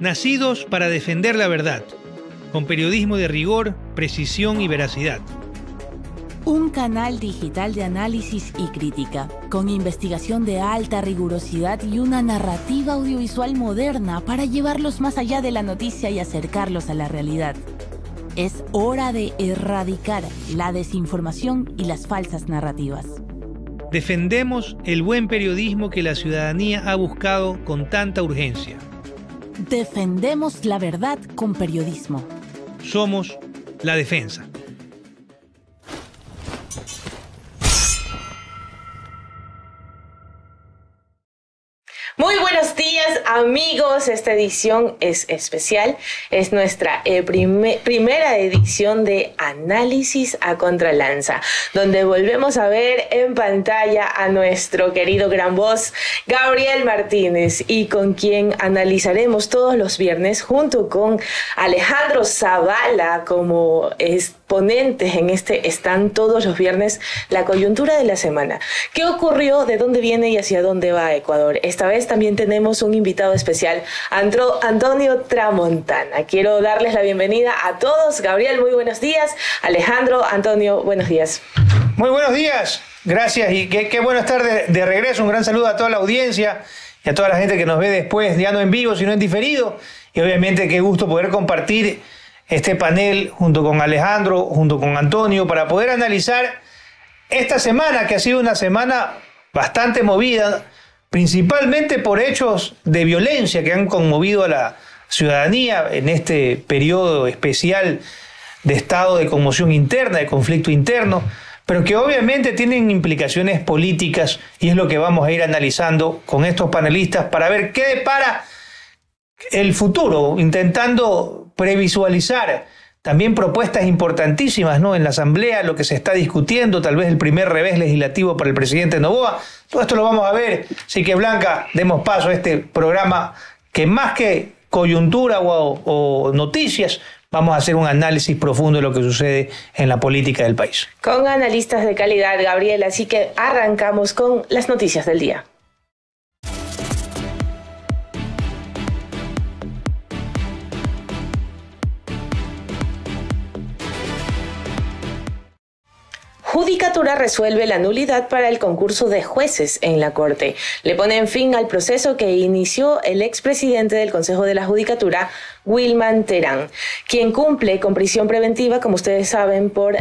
Nacidos para defender la verdad, con periodismo de rigor, precisión y veracidad. Un canal digital de análisis y crítica, con investigación de alta rigurosidad y una narrativa audiovisual moderna para llevarlos más allá de la noticia y acercarlos a la realidad. Es hora de erradicar la desinformación y las falsas narrativas. Defendemos el buen periodismo que la ciudadanía ha buscado con tanta urgencia. Defendemos la verdad con periodismo. Somos La Defensa. Muy buenos días, amigos. Esta edición es especial. Es nuestra primera edición de Análisis a Contralanza, donde volvemos a ver en pantalla a nuestro querido gran voz, Gabriel Martínez, y con quien analizaremos todos los viernes, junto con Alejandro Zavala como ponentes en están todos los viernes, la coyuntura de la semana. ¿Qué ocurrió? ¿De dónde viene y hacia dónde va Ecuador? Esta vez también tenemos un invitado especial, Antonio Tramontana. Quiero darles la bienvenida a todos. Gabriel, muy buenos días. Alejandro, Antonio, buenos días. Muy buenos días. Gracias y qué bueno estar de regreso. Un gran saludo a toda la audiencia y a toda la gente que nos ve después, ya no en vivo, sino en diferido. Y obviamente qué gusto poder compartir este panel junto con Alejandro, junto con Antonio, para poder analizar esta semana, que ha sido una semana bastante movida, principalmente por hechos de violencia que han conmovido a la ciudadanía en este periodo especial de estado de conmoción interna, de conflicto interno, pero que obviamente tienen implicaciones políticas, y es lo que vamos a ir analizando con estos panelistas para ver qué depara el futuro, intentando previsualizar también propuestas importantísimas, ¿no? En la Asamblea, lo que se está discutiendo, tal vez el primer revés legislativo para el presidente Noboa. Todo esto lo vamos a ver. Así que, Blanca, demos paso a este programa que, más que coyuntura o noticias, vamos a hacer un análisis profundo de lo que sucede en la política del país. Con analistas de calidad, Gabriel. Así que arrancamos con las noticias del día. Judicatura resuelve la nulidad para el concurso de jueces en la Corte. Le ponen fin al proceso que inició el expresidente del Consejo de la Judicatura, Wilman Terán, quien cumple con prisión preventiva, como ustedes saben, por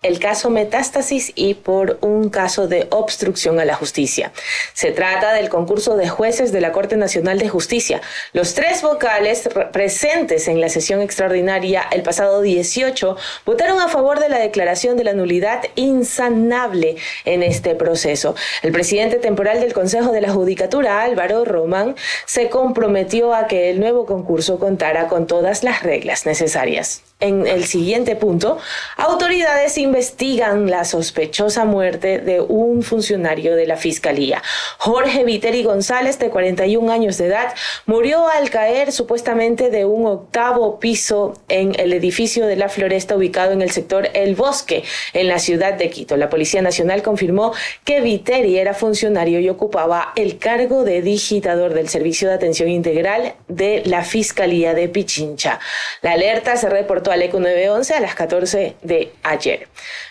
el caso Metástasis y por un caso de obstrucción a la justicia. Se trata del concurso de jueces de la Corte Nacional de Justicia. Los tres vocales presentes en la sesión extraordinaria el pasado 18 votaron a favor de la declaración de la nulidad insanable en este proceso. El presidente temporal del Consejo de la Judicatura, Álvaro Román, se comprometió a que el nuevo concurso contara con todas las reglas necesarias. En el siguiente punto, autoridades investigan la sospechosa muerte de un funcionario de la Fiscalía. Jorge Viteri González, de 41 años de edad, murió al caer supuestamente de un 8º piso en el edificio de La Floresta ubicado en el sector El Bosque, en la ciudad de Quito. La Policía Nacional confirmó que Viteri era funcionario y ocupaba el cargo de digitador del Servicio de Atención Integral de la Fiscalía de Pichincha. La alerta se reportó al ECO 911 a las 14 de ayer.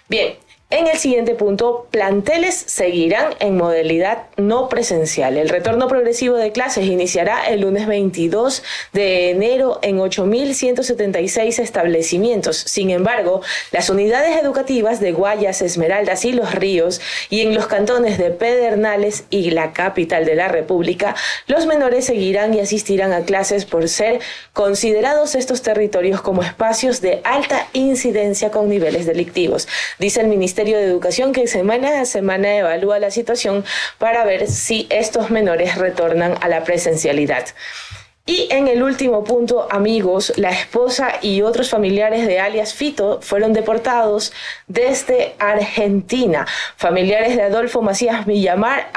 Bien, en el siguiente punto, planteles seguirán en modalidad no presencial. El retorno progresivo de clases iniciará el lunes 22 de enero en 8.176 establecimientos. Sin embargo, las unidades educativas de Guayas, Esmeraldas y Los Ríos, y en los cantones de Pedernales y la capital de la República, los menores seguirán y asistirán a clases por ser considerados estos territorios como espacios de alta incidencia con niveles delictivos. Dice el Ministerio de Educación que semana a semana evalúa la situación para ver si estos menores retornan a la presencialidad. Y en el último punto, amigos, la esposa y otros familiares de alias Fito fueron deportados desde Argentina. Familiares de Adolfo Macías Villamar,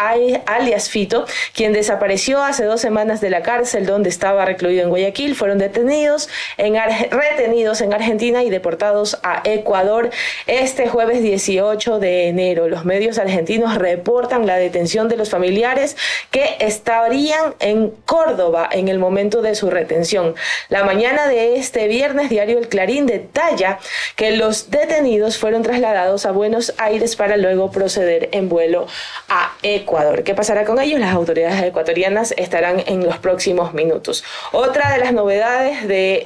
alias Fito, quien desapareció hace 2 semanas de la cárcel donde estaba recluido en Guayaquil, fueron retenidos en Argentina y deportados a Ecuador este jueves 18 de enero. Los medios argentinos reportan la detención de los familiares que estarían en Córdoba en el momento momento de su retención. La mañana de este viernes, diario El Clarín detalla que los detenidos fueron trasladados a Buenos Aires para luego proceder en vuelo a Ecuador. ¿Qué pasará con ellos? Las autoridades ecuatorianas estarán en los próximos minutos. Otra de las novedades de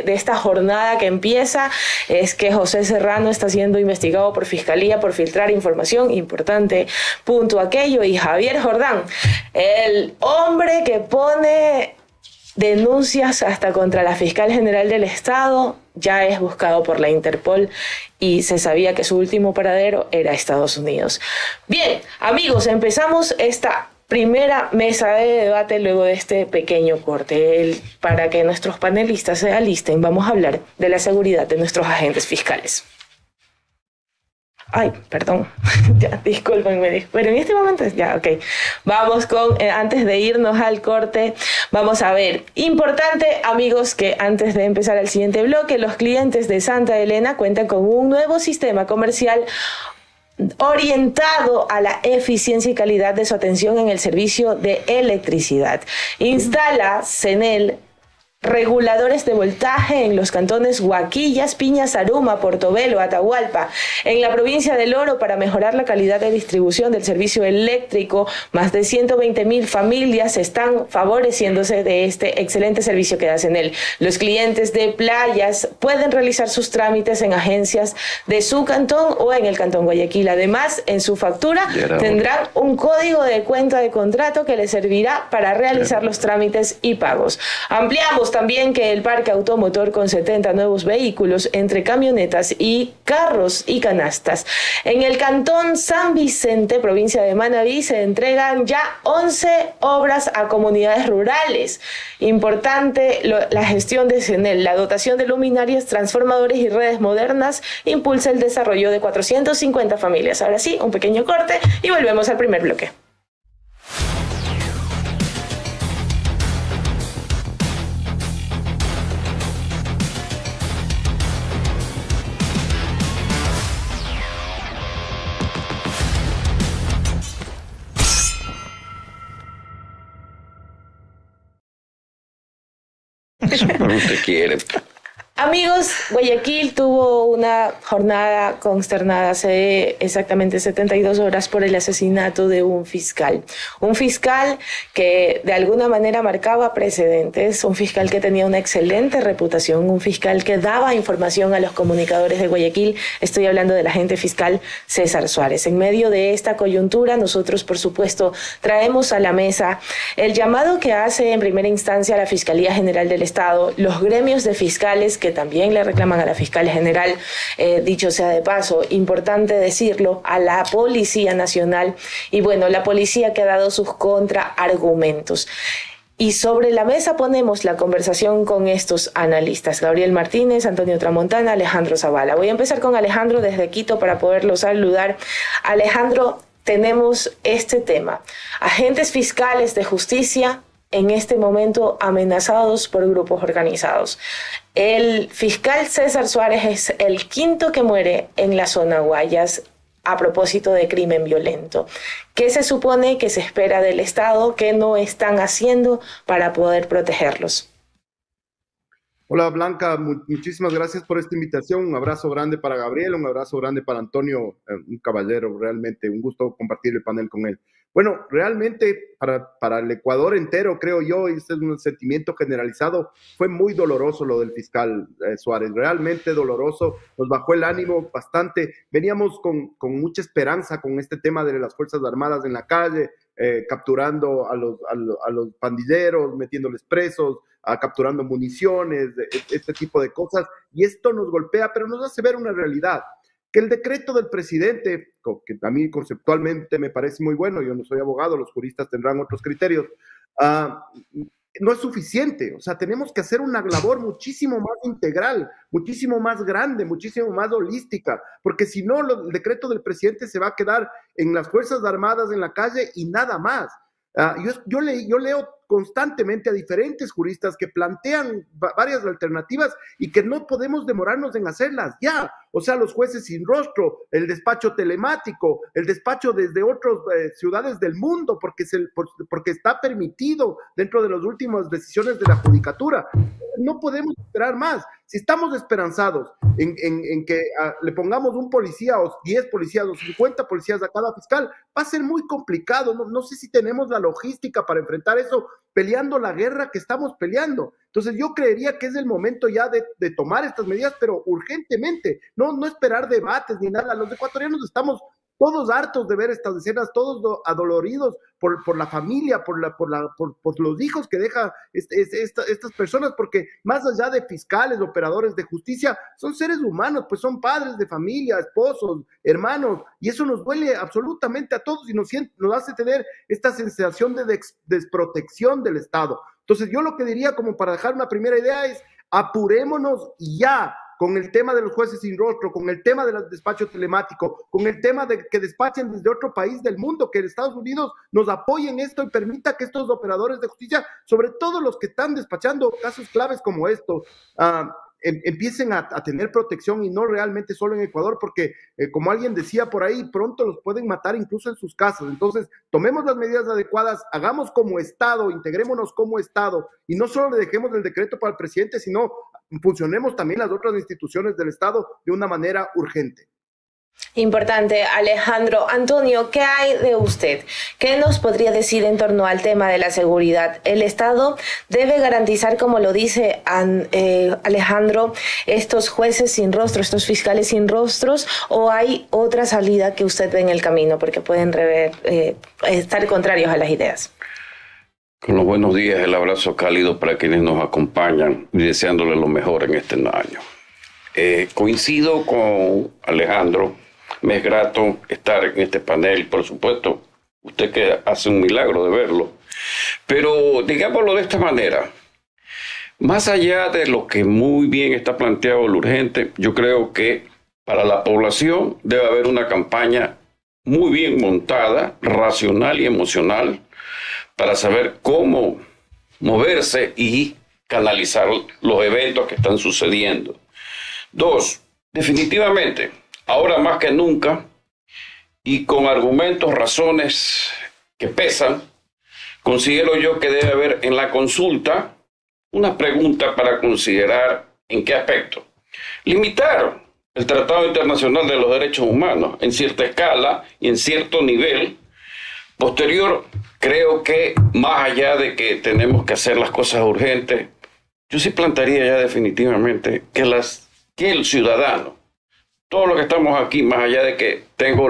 esta jornada que empieza es que José Serrano está siendo investigado por Fiscalía por filtrar información importante, punto aquello, y Javier Jordán, el hombre que pone denuncias hasta contra la fiscal general del Estado, ya es buscado por la Interpol y se sabía que su último paradero era Estados Unidos. Bien, amigos, empezamos esta primera mesa de debate luego de este pequeño corte. Para que nuestros panelistas se alisten, vamos a hablar de la seguridad de nuestros agentes fiscales. Ay, perdón, ya, discúlpenme, pero en este momento ya, ok. Vamos con, antes de irnos al corte, vamos a ver, importante, amigos, que antes de empezar el siguiente bloque, los clientes de Santa Elena cuentan con un nuevo sistema comercial orientado a la eficiencia y calidad de su atención en el servicio de electricidad. Instala CENEL reguladores de voltaje en los cantones Huaquillas, Piñas, Aruma, Portobelo, Atahualpa, en la provincia del Oro, para mejorar la calidad de distribución del servicio eléctrico. Más de 120.000 familias están favoreciéndose de este excelente servicio que da CENEL. Los clientes de Playas pueden realizar sus trámites en agencias de su cantón o en el cantón Guayaquil. Además, en su factura tendrán un código de cuenta de contrato que les servirá para realizar los trámites y pagos. Ampliamos también que el parque automotor, con 70 nuevos vehículos entre camionetas y carros y canastas. En el cantón San Vicente, provincia de Manabí, se entregan ya 11 obras a comunidades rurales. Importante la gestión de CENEL. La dotación de luminarias, transformadores y redes modernas impulsa el desarrollo de 450 familias. Ahora sí, un pequeño corte y volvemos al primer bloque. Usted quiere. Amigos, Guayaquil tuvo una jornada consternada hace exactamente 72 horas por el asesinato de un fiscal. Un fiscal que de alguna manera marcaba precedentes, un fiscal que tenía una excelente reputación, un fiscal que daba información a los comunicadores de Guayaquil. Estoy hablando del agente fiscal César Suárez. En medio de esta coyuntura, nosotros, por supuesto, traemos a la mesa el llamado que hace en primera instancia la Fiscalía General del Estado, los gremios de fiscales que también le reclaman a la fiscal general, dicho sea de paso, importante decirlo, a la Policía Nacional, y bueno, la policía que ha dado sus contraargumentos. Y sobre la mesa ponemos la conversación con estos analistas: Gabriel Martínez, Antonio Tramontana, Alejandro Zavala. Voy a empezar con Alejandro desde Quito para poderlo saludar. Alejandro, tenemos este tema: agentes fiscales de justicia en este momento amenazados por grupos organizados. El fiscal César Suárez es el quinto que muere en la zona Guayas a propósito de crimen violento. ¿Qué se supone que se espera del Estado? ¿Qué no están haciendo para poder protegerlos? Hola Blanca, muchísimas gracias por esta invitación. Un abrazo grande para Gabriel, un abrazo grande para Antonio, un caballero, realmente un gusto compartir el panel con él. Bueno, realmente para el Ecuador entero, creo yo, y este es un sentimiento generalizado, fue muy doloroso lo del fiscal Suárez, realmente doloroso, nos bajó el ánimo bastante. Veníamos con mucha esperanza con este tema de las Fuerzas Armadas en la calle, capturando a los pandilleros, metiéndoles presos, capturando municiones, este tipo de cosas, y esto nos golpea, pero nos hace ver una realidad, que el decreto del presidente, que a mí conceptualmente me parece muy bueno, yo no soy abogado, los juristas tendrán otros criterios, no es suficiente. O sea, tenemos que hacer una labor muchísimo más integral, muchísimo más grande, muchísimo más holística, porque si no, el decreto del presidente se va a quedar en las Fuerzas Armadas en la calle y nada más. Yo leo constantemente a diferentes juristas que plantean varias alternativas y que no podemos demorarnos en hacerlas ya. O sea, los jueces sin rostro, el despacho telemático, el despacho desde otras ciudades del mundo, porque está permitido dentro de las últimas decisiones de la judicatura. No podemos esperar más. Si estamos esperanzados en que le pongamos un policía o 10 policías o 50 policías a cada fiscal, va a ser muy complicado. No sé si tenemos la logística para enfrentar eso peleando la guerra que estamos peleando. Entonces yo creería que es el momento ya de tomar estas medidas, pero urgentemente, no esperar debates ni nada. Los ecuatorianos estamos todos hartos de ver estas escenas, todos adoloridos por la familia, por los hijos que deja estas personas, porque más allá de fiscales, operadores de justicia, son seres humanos, pues son padres de familia, esposos, hermanos, y eso nos duele absolutamente a todos y nos hace tener esta sensación de desprotección del Estado. Entonces yo lo que diría, como para dejar una primera idea, es apurémonos ya con el tema de los jueces sin rostro, con el tema del despacho telemático, con el tema de que despachen desde otro país del mundo, que Estados Unidos nos apoye en esto y permita que estos operadores de justicia, sobre todo los que están despachando casos claves como estos, empiecen a tener protección y no realmente solo en Ecuador, porque como alguien decía por ahí, pronto los pueden matar incluso en sus casas. Entonces, tomemos las medidas adecuadas, hagamos como Estado, integrémonos como Estado y no solo le dejemos el decreto para el presidente, sino funcionemos también las otras instituciones del Estado de una manera urgente. Importante, Alejandro. Antonio, ¿qué hay de usted? ¿Qué nos podría decir en torno al tema de la seguridad? ¿El Estado debe garantizar, como lo dice Alejandro, estos jueces sin rostro, estos fiscales sin rostros, o hay otra salida que usted ve en el camino porque pueden estar contrarios a las ideas? Con los buenos días, el abrazo cálido para quienes nos acompañan y deseándole lo mejor en este año. Coincido con Alejandro, me es grato estar en este panel, por supuesto, usted que hace un milagro de verlo, pero digámoslo de esta manera, más allá de lo que muy bien está planteado lo urgente, yo creo que para la población debe haber una campaña muy bien montada, racional y emocional, para saber cómo moverse y canalizar los eventos que están sucediendo. 2, definitivamente, ahora más que nunca, y con argumentos, razones que pesan, considero yo que debe haber en la consulta una pregunta para considerar en qué aspecto. Limitar el Tratado Internacional de los Derechos Humanos en cierta escala y en cierto nivel. Posterior, creo que más allá de que tenemos que hacer las cosas urgentes, yo sí plantearía ya definitivamente que el ciudadano, todo lo que estamos aquí, más allá de que tengo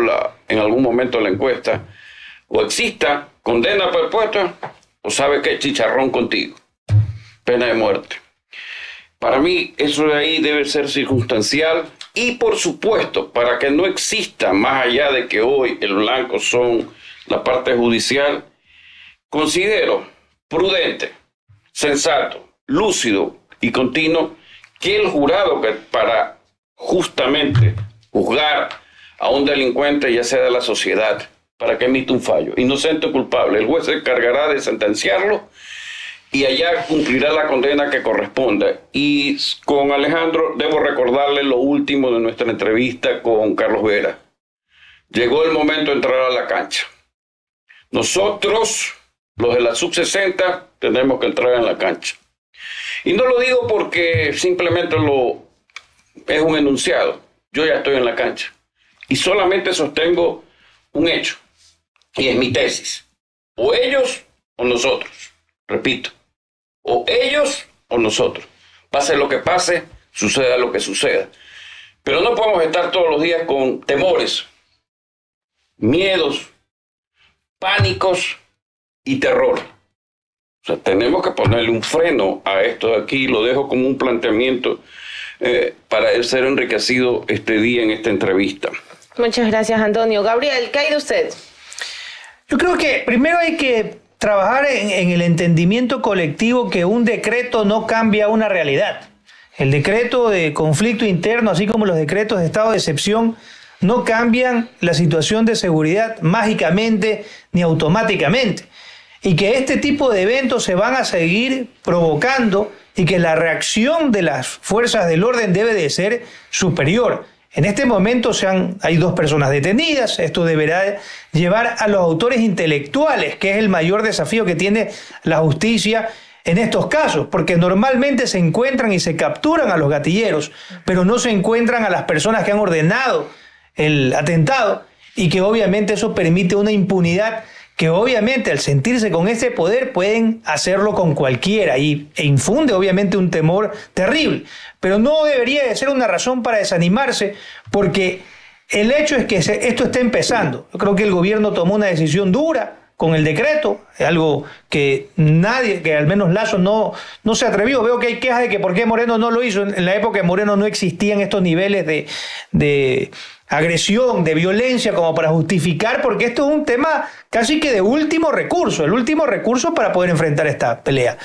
en algún momento la encuesta, o exista condena perpetua, o sabe que chicharrón contigo, pena de muerte. Para mí eso de ahí debe ser circunstancial y por supuesto, para que no exista, más allá de que hoy el blanco son la parte judicial, considero prudente, sensato, lúcido y continuo que el jurado que para justamente juzgar a un delincuente, ya sea de la sociedad, para que emita un fallo, inocente o culpable, el juez se encargará de sentenciarlo y allá cumplirá la condena que corresponda. Y con Alejandro debo recordarle lo último de nuestra entrevista con Carlos Vera. Llegó el momento de entrar a la cancha. Nosotros, los de la sub-60, tenemos que entrar en la cancha. Y no lo digo porque simplemente es un enunciado. Yo ya estoy en la cancha. Y solamente sostengo un hecho. Y es mi tesis. O ellos o nosotros. Repito. O ellos o nosotros. Pase lo que pase, suceda lo que suceda. Pero no podemos estar todos los días con temores, miedos, pánicos y terror. O sea, tenemos que ponerle un freno a esto de aquí. Lo dejo como un planteamiento para ser enriquecido este día en esta entrevista. Muchas gracias, Antonio. Gabriel, ¿qué hay de usted? Yo creo que primero hay que trabajar en el entendimiento colectivo que un decreto no cambia una realidad. El decreto de conflicto interno, así como los decretos de estado de excepción, no cambian la situación de seguridad mágicamente ni automáticamente. y que este tipo de eventos se van a seguir provocando y que la reacción de las fuerzas del orden debe de ser superior. En este momento hay 2 personas detenidas. Esto deberá llevar a los autores intelectuales, que es el mayor desafío que tiene la justicia en estos casos, porque normalmente se encuentran y se capturan a los gatilleros, pero no se encuentran a las personas que han ordenado el atentado, y que obviamente eso permite una impunidad que obviamente al sentirse con ese poder pueden hacerlo con cualquiera e infunde obviamente un temor terrible. Pero no debería de ser una razón para desanimarse, porque el hecho es que esto está empezando. Yo creo que el gobierno tomó una decisión dura con el decreto, algo que nadie, que al menos Lasso no se atrevió. Veo que hay quejas de que por qué Moreno no lo hizo. En la época de Moreno no existían estos niveles de agresión, de violencia como para justificar, porque esto es un tema casi que de último recurso, el último recurso para poder enfrentar esta pelea.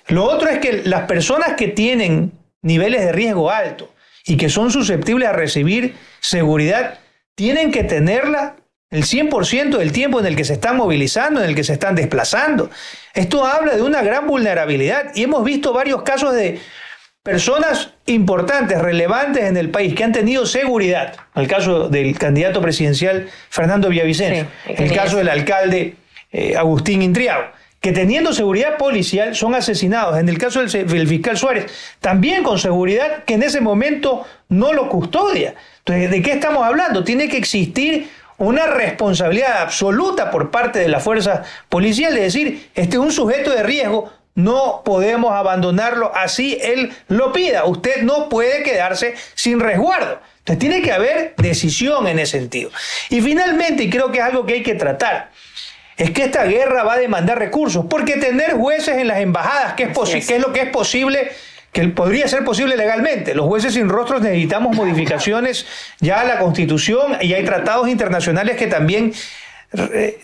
Lo otro es que las personas que tienen niveles de riesgo alto y que son susceptibles a recibir seguridad tienen que tenerla el 100% del tiempo en el que se están movilizando, en el que se están desplazando. Esto habla de una gran vulnerabilidad y hemos visto varios casos de personas importantes, relevantes en el país, que han tenido seguridad. El caso del candidato presidencial Fernando Villavicencio, sí, el caso del alcalde Agustín Intriago, que teniendo seguridad policial son asesinados. En el caso del fiscal Suárez, también con seguridad que en ese momento no lo custodia. Entonces, ¿de qué estamos hablando? Tiene que existir una responsabilidad absoluta por parte de la fuerza policial de decir, este es un sujeto de riesgo, no podemos abandonarlo así él lo pida. Usted no puede quedarse sin resguardo. Entonces tiene que haber decisión en ese sentido. Y finalmente, y creo que es algo que hay que tratar, es que esta guerra va a demandar recursos, porque tener jueces en las embajadas, que es lo que es posible, que podría ser posible legalmente. Los jueces sin rostros necesitamos modificaciones ya a la Constitución, y hay tratados internacionales que también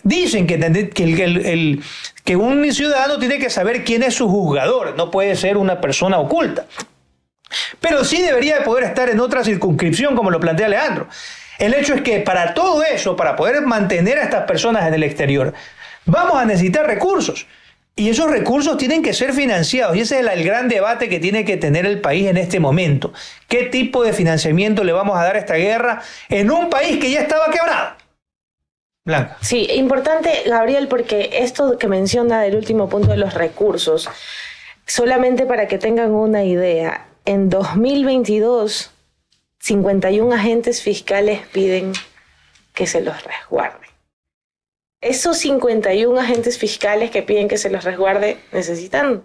dicen que un ciudadano tiene que saber quién es su juzgador, no puede ser una persona oculta. Pero sí debería de poder estar en otra circunscripción, como lo plantea Alejandro. El hecho es que para todo eso, para poder mantener a estas personas en el exterior, vamos a necesitar recursos. Y esos recursos tienen que ser financiados. Y ese es el gran debate que tiene que tener el país en este momento. ¿Qué tipo de financiamiento le vamos a dar a esta guerra en un país que ya estaba quebrado? Blanca. Sí, importante, Gabriel, porque esto que menciona del último punto de los recursos, solamente para que tengan una idea, en 2022, 51 agentes fiscales piden que se los resguarde. Esos 51 agentes fiscales que piden que se los resguarde necesitan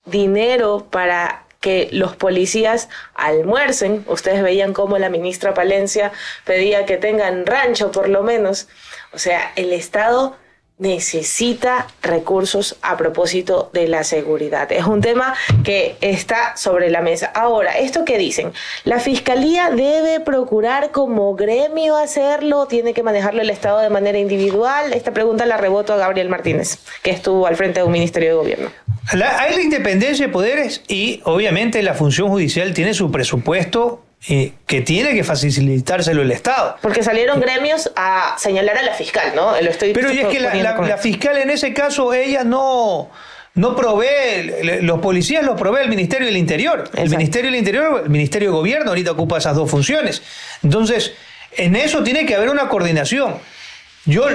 dinero para que los policías almuercen. Ustedes veían cómo la ministra Palencia pedía que tengan rancho por lo menos. O sea, el Estado necesita recursos a propósito de la seguridad. Es un tema que está sobre la mesa. Ahora, esto que dicen, la Fiscalía debe procurar como gremio hacerlo, tiene que manejarlo el Estado de manera individual. Esta pregunta la reboto a Gabriel Martínez, que estuvo al frente de un ministerio de gobierno. Hay la independencia de poderes y obviamente la función judicial tiene su presupuesto que tiene que facilitárselo el Estado. Porque salieron gremios a señalar a la fiscal, ¿no? Pero y es que la fiscal en ese caso, ella no provee, los policías los provee el Ministerio del Interior. Exacto. El Ministerio del Interior, el Ministerio de Gobierno ahorita ocupa esas dos funciones. Entonces, en eso tiene que haber una coordinación.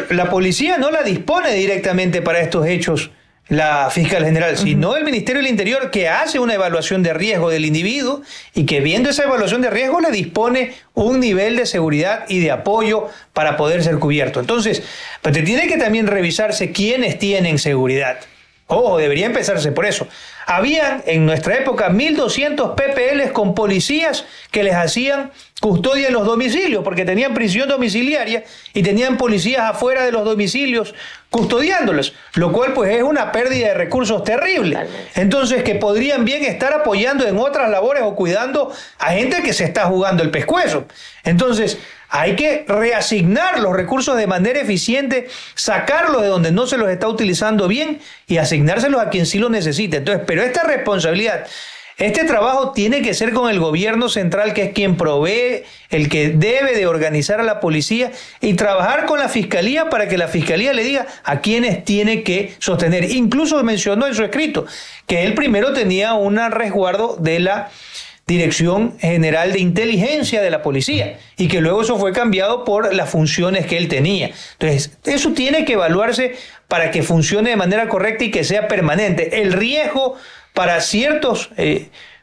La policía no la dispone directamente para estos hechos la fiscal general, sino el Ministerio del Interior, que hace una evaluación de riesgo del individuo y que viendo esa evaluación de riesgo le dispone un nivel de seguridad y de apoyo para poder ser cubierto. Entonces, pero tiene que también revisarse quiénes tienen seguridad. Ojo, debería empezarse por eso. Habían en nuestra época 1.200 PPLs con policías que les hacían custodia en los domicilios, porque tenían prisión domiciliaria y tenían policías afuera de los domicilios custodiándolos, lo cual pues es una pérdida de recursos terrible. Entonces, que podrían bien estar apoyando en otras labores o cuidando a gente que se está jugando el pescuezo. Entonces, hay que reasignar los recursos de manera eficiente, sacarlos de donde no se los está utilizando bien y asignárselos a quien sí lo necesite. Entonces, pero esta responsabilidad Este trabajo tiene que ser con el gobierno central, que es quien provee, el que debe de organizar a la policía, y trabajar con la fiscalía para que la fiscalía le diga a quienes tiene que sostener. Incluso mencionó en su escrito que él primero tenía un resguardo de la Dirección General de Inteligencia de la Policía y que luego eso fue cambiado por las funciones que él tenía. Entonces, eso tiene que evaluarse para que funcione de manera correcta y que sea permanente. El riesgo para ciertos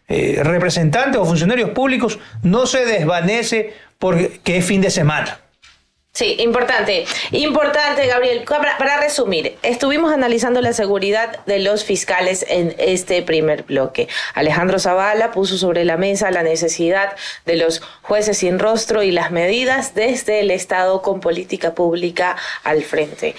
representantes o funcionarios públicos no se desvanece porque es fin de semana. Sí, importante, Gabriel. Para resumir, estuvimos analizando la seguridad de los fiscales en este primer bloque. Alejandro Zavala puso sobre la mesa la necesidad de los jueces sin rostro y las medidas desde el Estado con política pública al frente.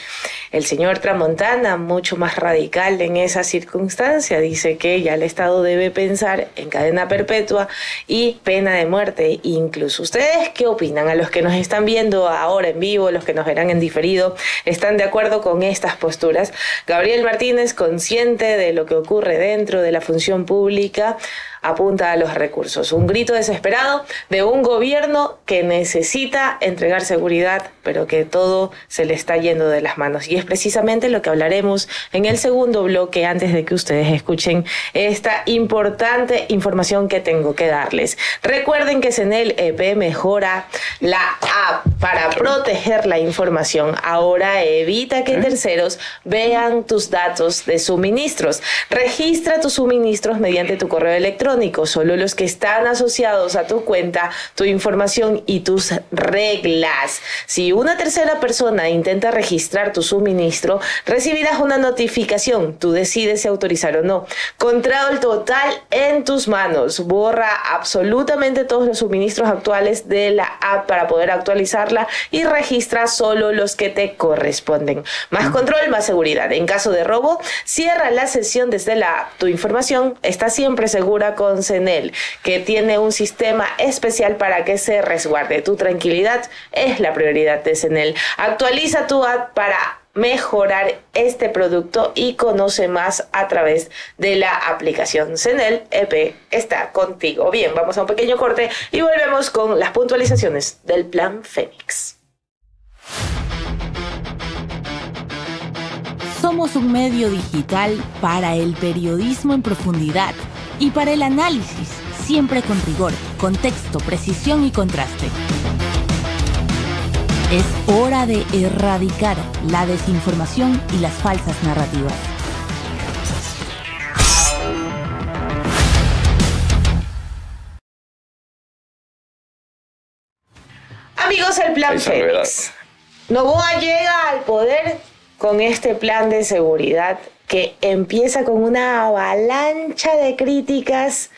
El señor Tramontana, mucho más radical en esa circunstancia, dice que ya el Estado debe pensar en cadena perpetua y pena de muerte incluso. ¿Ustedes qué opinan? A los que nos están viendo ahora en vivo, los que nos verán en diferido, ¿están de acuerdo con estas posturas? Gabriel Martínez, consciente de lo que ocurre dentro de la función pública, apunta a los recursos. Un grito desesperado de un gobierno que necesita entregar seguridad, pero que todo se le está yendo de las manos. Y es precisamente lo que hablaremos en el segundo bloque, antes de que ustedes escuchen esta importante información que tengo que darles. Recuerden que CNEL EP mejora la app para proteger la información. Ahora evita que terceros vean tus datos de suministros. Registra tus suministros mediante tu correo electrónico. Solo los que están asociados a tu cuenta, tu información y tus reglas. Si una tercera persona intenta registrar tu suministro, recibirás una notificación. Tú decides si autorizar o no. Control total en tus manos. Borra absolutamente todos los suministros actuales de la app para poder actualizarla y registra solo los que te corresponden. Más control, más seguridad. En caso de robo, cierra la sesión desde la app. Tu información está siempre segura con CNEL, que tiene un sistema especial para que se resguarde. Tu tranquilidad es la prioridad de CNEL. Actualiza tu app para mejorar este producto y conoce más a través de la aplicación. CNEL EP está contigo. Bien, vamos a un pequeño corte y volvemos con las puntualizaciones del Plan Fénix. Somos un medio digital para el periodismo en profundidad y para el análisis, siempre con rigor, contexto, precisión y contraste. Es hora de erradicar la desinformación y las falsas narrativas. Amigos, el Plan Fénix. Noboa llega al poder con este plan de seguridad que empieza con una avalancha de críticas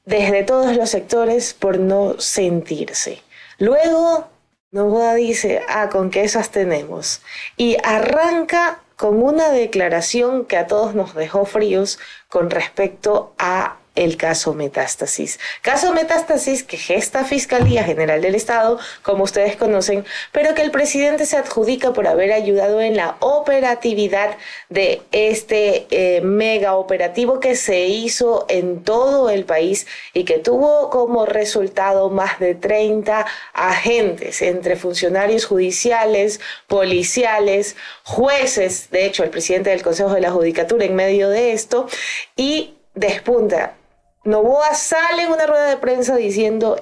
desde todos los sectores por no sentirse. Luego, Noboa dice, ¿con qué esas tenemos? Y arranca con una declaración que a todos nos dejó fríos con respecto a el caso Metástasis. Caso Metástasis que gesta Fiscalía General del Estado, como ustedes conocen, pero que el presidente se adjudica por haber ayudado en la operatividad de este mega operativo que se hizo en todo el país y que tuvo como resultado más de 30 agentes entre funcionarios judiciales, policiales, jueces. De hecho, el presidente del Consejo de la Judicatura en medio de esto, y despunta. Noboa sale en una rueda de prensa diciendo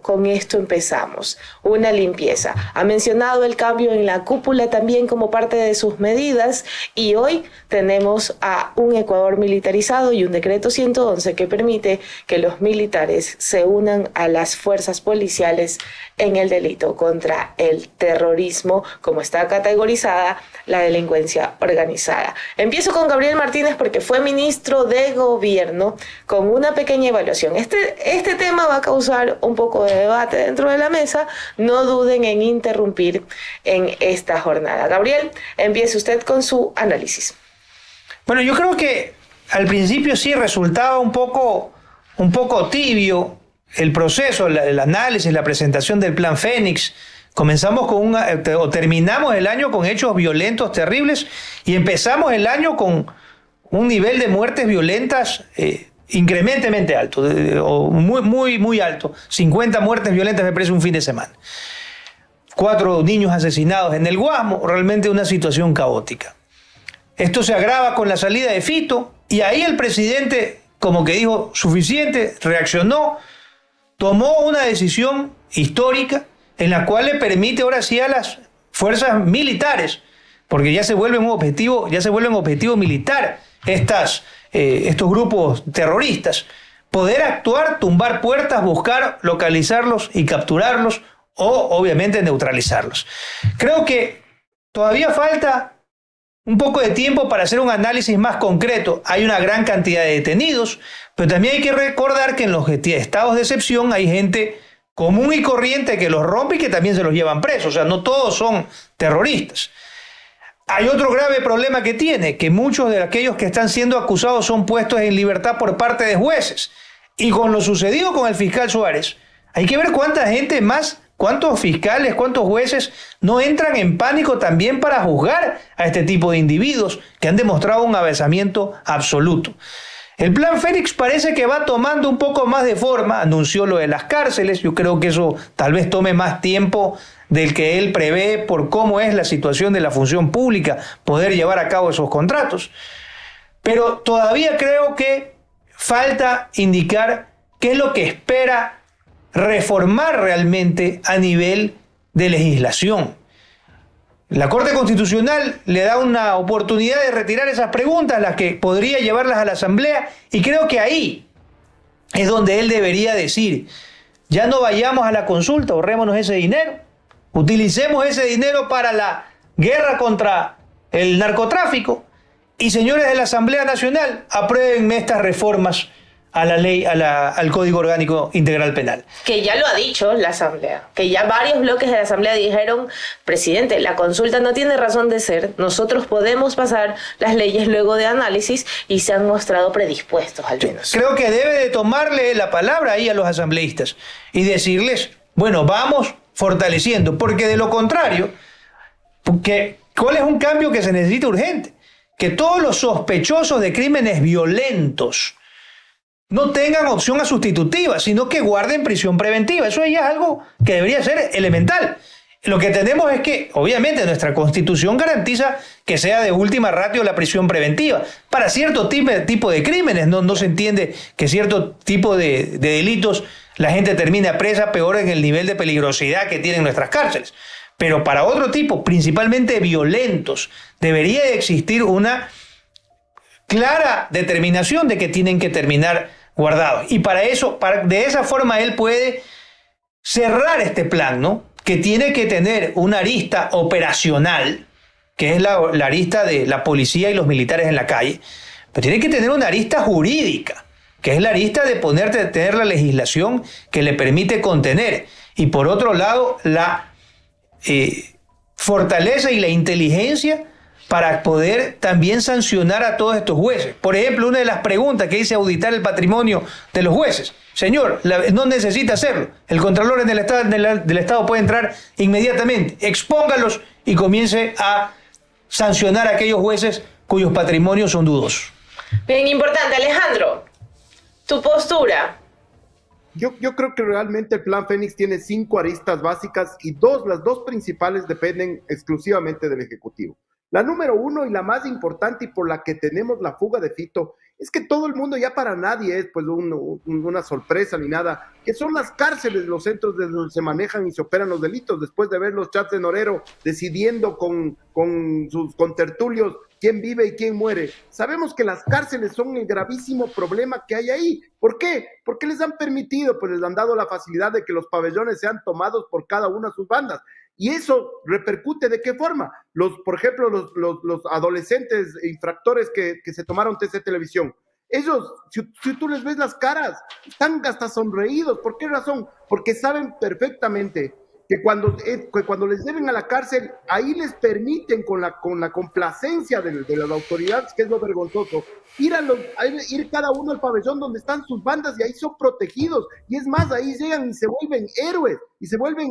con esto empezamos, una limpieza. Ha mencionado el cambio en la cúpula también como parte de sus medidas y hoy tenemos a un Ecuador militarizado y un decreto 111 que permite que los militares se unan a las fuerzas policiales en el delito contra el terrorismo, como está categorizada la delincuencia organizada. Empiezo con Gabriel Martínez porque fue ministro de Gobierno con una pequeña evaluación. Este tema va a causar un poco de debate dentro de la mesa. No duden en interrumpir en esta jornada. Gabriel, empiece usted con su análisis. Bueno, yo creo que al principio sí resultaba un poco tibio el proceso, el análisis, la presentación del Plan Fénix. Comenzamos terminamos el año con hechos violentos terribles y empezamos el año con un nivel de muertes violentas incrementemente alto, o muy alto. 50 muertes violentas me parece un fin de semana. 4 niños asesinados en el Guasmo, realmente una situación caótica. Esto se agrava con la salida de Fito, y ahí el presidente, como que dijo, suficiente, reaccionó, tomó una decisión histórica en la cual le permite ahora sí a las fuerzas militares, porque ya se vuelven un objetivo militar estos grupos terroristas, poder actuar, tumbar puertas, buscar, localizarlos y capturarlos, o obviamente neutralizarlos. Creo que todavía falta un poco de tiempo para hacer un análisis más concreto. Hay una gran cantidad de detenidos, pero también hay que recordar que en los estados de excepción hay gente común y corriente que los rompe y que también se los llevan presos. O sea, no todos son terroristas. Hay otro grave problema que tiene, que muchos de aquellos que están siendo acusados son puestos en libertad por parte de jueces. Y con lo sucedido con el fiscal Suárez, hay que ver cuánta gente más, cuántos fiscales, cuántos jueces no entran en pánico también para juzgar a este tipo de individuos que han demostrado un avesamiento absoluto. El plan Fénix parece que va tomando un poco más de forma, anunció lo de las cárceles, yo creo que eso tal vez tome más tiempo del que él prevé por cómo es la situación de la función pública, poder llevar a cabo esos contratos. Pero todavía creo que falta indicar qué es lo que espera reformar realmente a nivel de legislación. La Corte Constitucional le da una oportunidad de retirar esas preguntas, las que podría llevarlas a la Asamblea, y creo que ahí es donde él debería decir, ya no vayamos a la consulta, ahorrémonos ese dinero, utilicemos ese dinero para la guerra contra el narcotráfico, y señores de la Asamblea Nacional, apruébenme estas reformas a la ley, al Código Orgánico Integral Penal. Que ya lo ha dicho la Asamblea, que ya varios bloques de la Asamblea dijeron, presidente, la consulta no tiene razón de ser, nosotros podemos pasar las leyes luego de análisis, y se han mostrado predispuestos al menos. Creo que debe de tomarle la palabra ahí a los asambleístas y decirles, bueno, vamos fortaleciendo, porque de lo contrario, ¿cuál es un cambio que se necesita urgente? Que todos los sospechosos de crímenes violentos no tengan opción a sustitutiva, sino que guarden prisión preventiva. Eso ya es algo que debería ser elemental. Lo que tenemos es que, obviamente, nuestra Constitución garantiza que sea de última ratio la prisión preventiva. Para cierto tipo de crímenes, no se entiende que cierto tipo de delitos la gente termine presa, peor en el nivel de peligrosidad que tienen nuestras cárceles. Pero para otro tipo, principalmente violentos, debería de existir una clara determinación de que tienen que terminar guardados. Y para eso, de esa forma él puede cerrar este plan, ¿no? Que tiene que tener una arista operacional, que es la arista de la policía y los militares en la calle, pero tiene que tener una arista jurídica, que es la arista de tener la legislación que le permite contener. Y por otro lado, la fortaleza y la inteligencia para poder también sancionar a todos estos jueces. Por ejemplo, una de las preguntas que dice auditar el patrimonio de los jueces. Señor, no necesita hacerlo. El Contralor del Estado puede entrar inmediatamente, expóngalos y comience a sancionar a aquellos jueces cuyos patrimonios son dudosos. Bien importante, Alejandro, tu postura. Yo creo que realmente el Plan Fénix tiene 5 aristas básicas y las dos principales dependen exclusivamente del Ejecutivo. La número 1 y la más importante y por la que tenemos la fuga de Fito es que todo el mundo, ya para nadie es pues una sorpresa ni nada, que son las cárceles, los centros donde se manejan y se operan los delitos, después de ver los chats de Norero decidiendo con sus contertulios quién vive y quién muere. Sabemos que las cárceles son el gravísimo problema que hay ahí. ¿Por qué? Porque les han permitido, pues les han dado la facilidad de que los pabellones sean tomados por cada una de sus bandas. Y eso repercute ¿de qué forma? Por ejemplo, los adolescentes infractores que se tomaron TC Televisión, ellos, si tú les ves las caras, están hasta sonreídos. ¿Por qué razón? Porque saben perfectamente que cuando les lleven a la cárcel, ahí les permiten con la complacencia de las autoridades, que es lo vergonzoso, ir cada uno al pabellón donde están sus bandas y ahí son protegidos. Y es más, ahí llegan y se vuelven héroes y se vuelven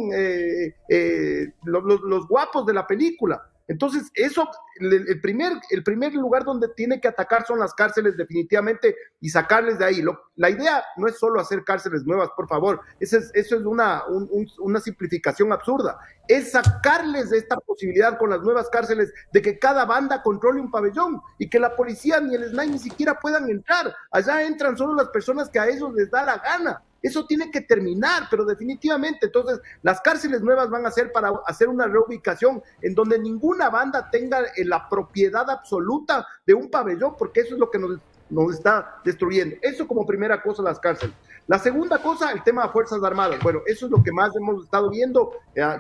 los guapos de la película. Entonces, eso, el primer lugar donde tiene que atacar son las cárceles definitivamente y sacarles de ahí. La idea no es solo hacer cárceles nuevas, por favor, eso es una simplificación absurda. Es sacarles de esta posibilidad con las nuevas cárceles de que cada banda controle un pabellón y que la policía ni el SNAI ni siquiera puedan entrar. Allá entran solo las personas que a ellos les da la gana. Eso tiene que terminar, pero definitivamente. Entonces, las cárceles nuevas van a ser para hacer una reubicación en donde ninguna banda tenga la propiedad absoluta de un pabellón, porque eso es lo que nos está destruyendo. Eso como primera cosa, las cárceles. La segunda cosa, el tema de Fuerzas Armadas. Bueno, eso es lo que más hemos estado viendo.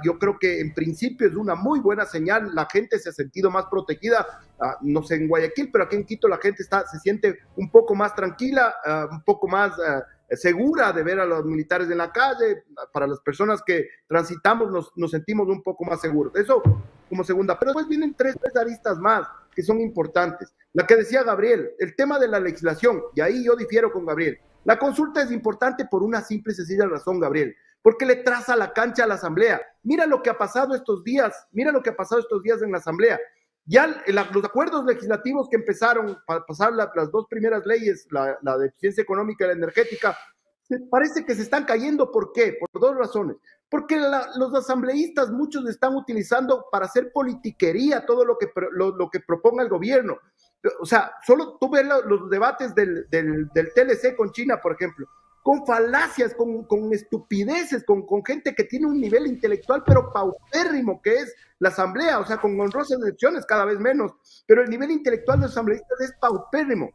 Yo creo que en principio es una muy buena señal. La gente se ha sentido más protegida, no sé en Guayaquil, pero aquí en Quito la gente se siente un poco más tranquila, un poco más segura de ver a los militares en la calle. Para las personas que transitamos nos sentimos un poco más seguros. Eso como segunda. Pero después vienen tres aristas más que son importantes. La que decía Gabriel, el tema de la legislación, y ahí yo difiero con Gabriel. La consulta es importante por una simple y sencilla razón, Gabriel, porque le traza la cancha a la Asamblea. Mira lo que ha pasado estos días en la Asamblea. Ya los acuerdos legislativos que empezaron para pasar las dos primeras leyes, la de eficiencia económica y la energética, parece que se están cayendo. ¿Por qué? Por dos razones. Porque los asambleístas, muchos están utilizando para hacer politiquería todo lo que proponga el gobierno. O sea, solo tú ves los debates del TLC con China, por ejemplo, con falacias, con estupideces, con gente que tiene un nivel intelectual pero paupérrimo, que es la asamblea, o sea, con honrosas elecciones cada vez menos, pero el nivel intelectual de los asambleístas es paupérrimo.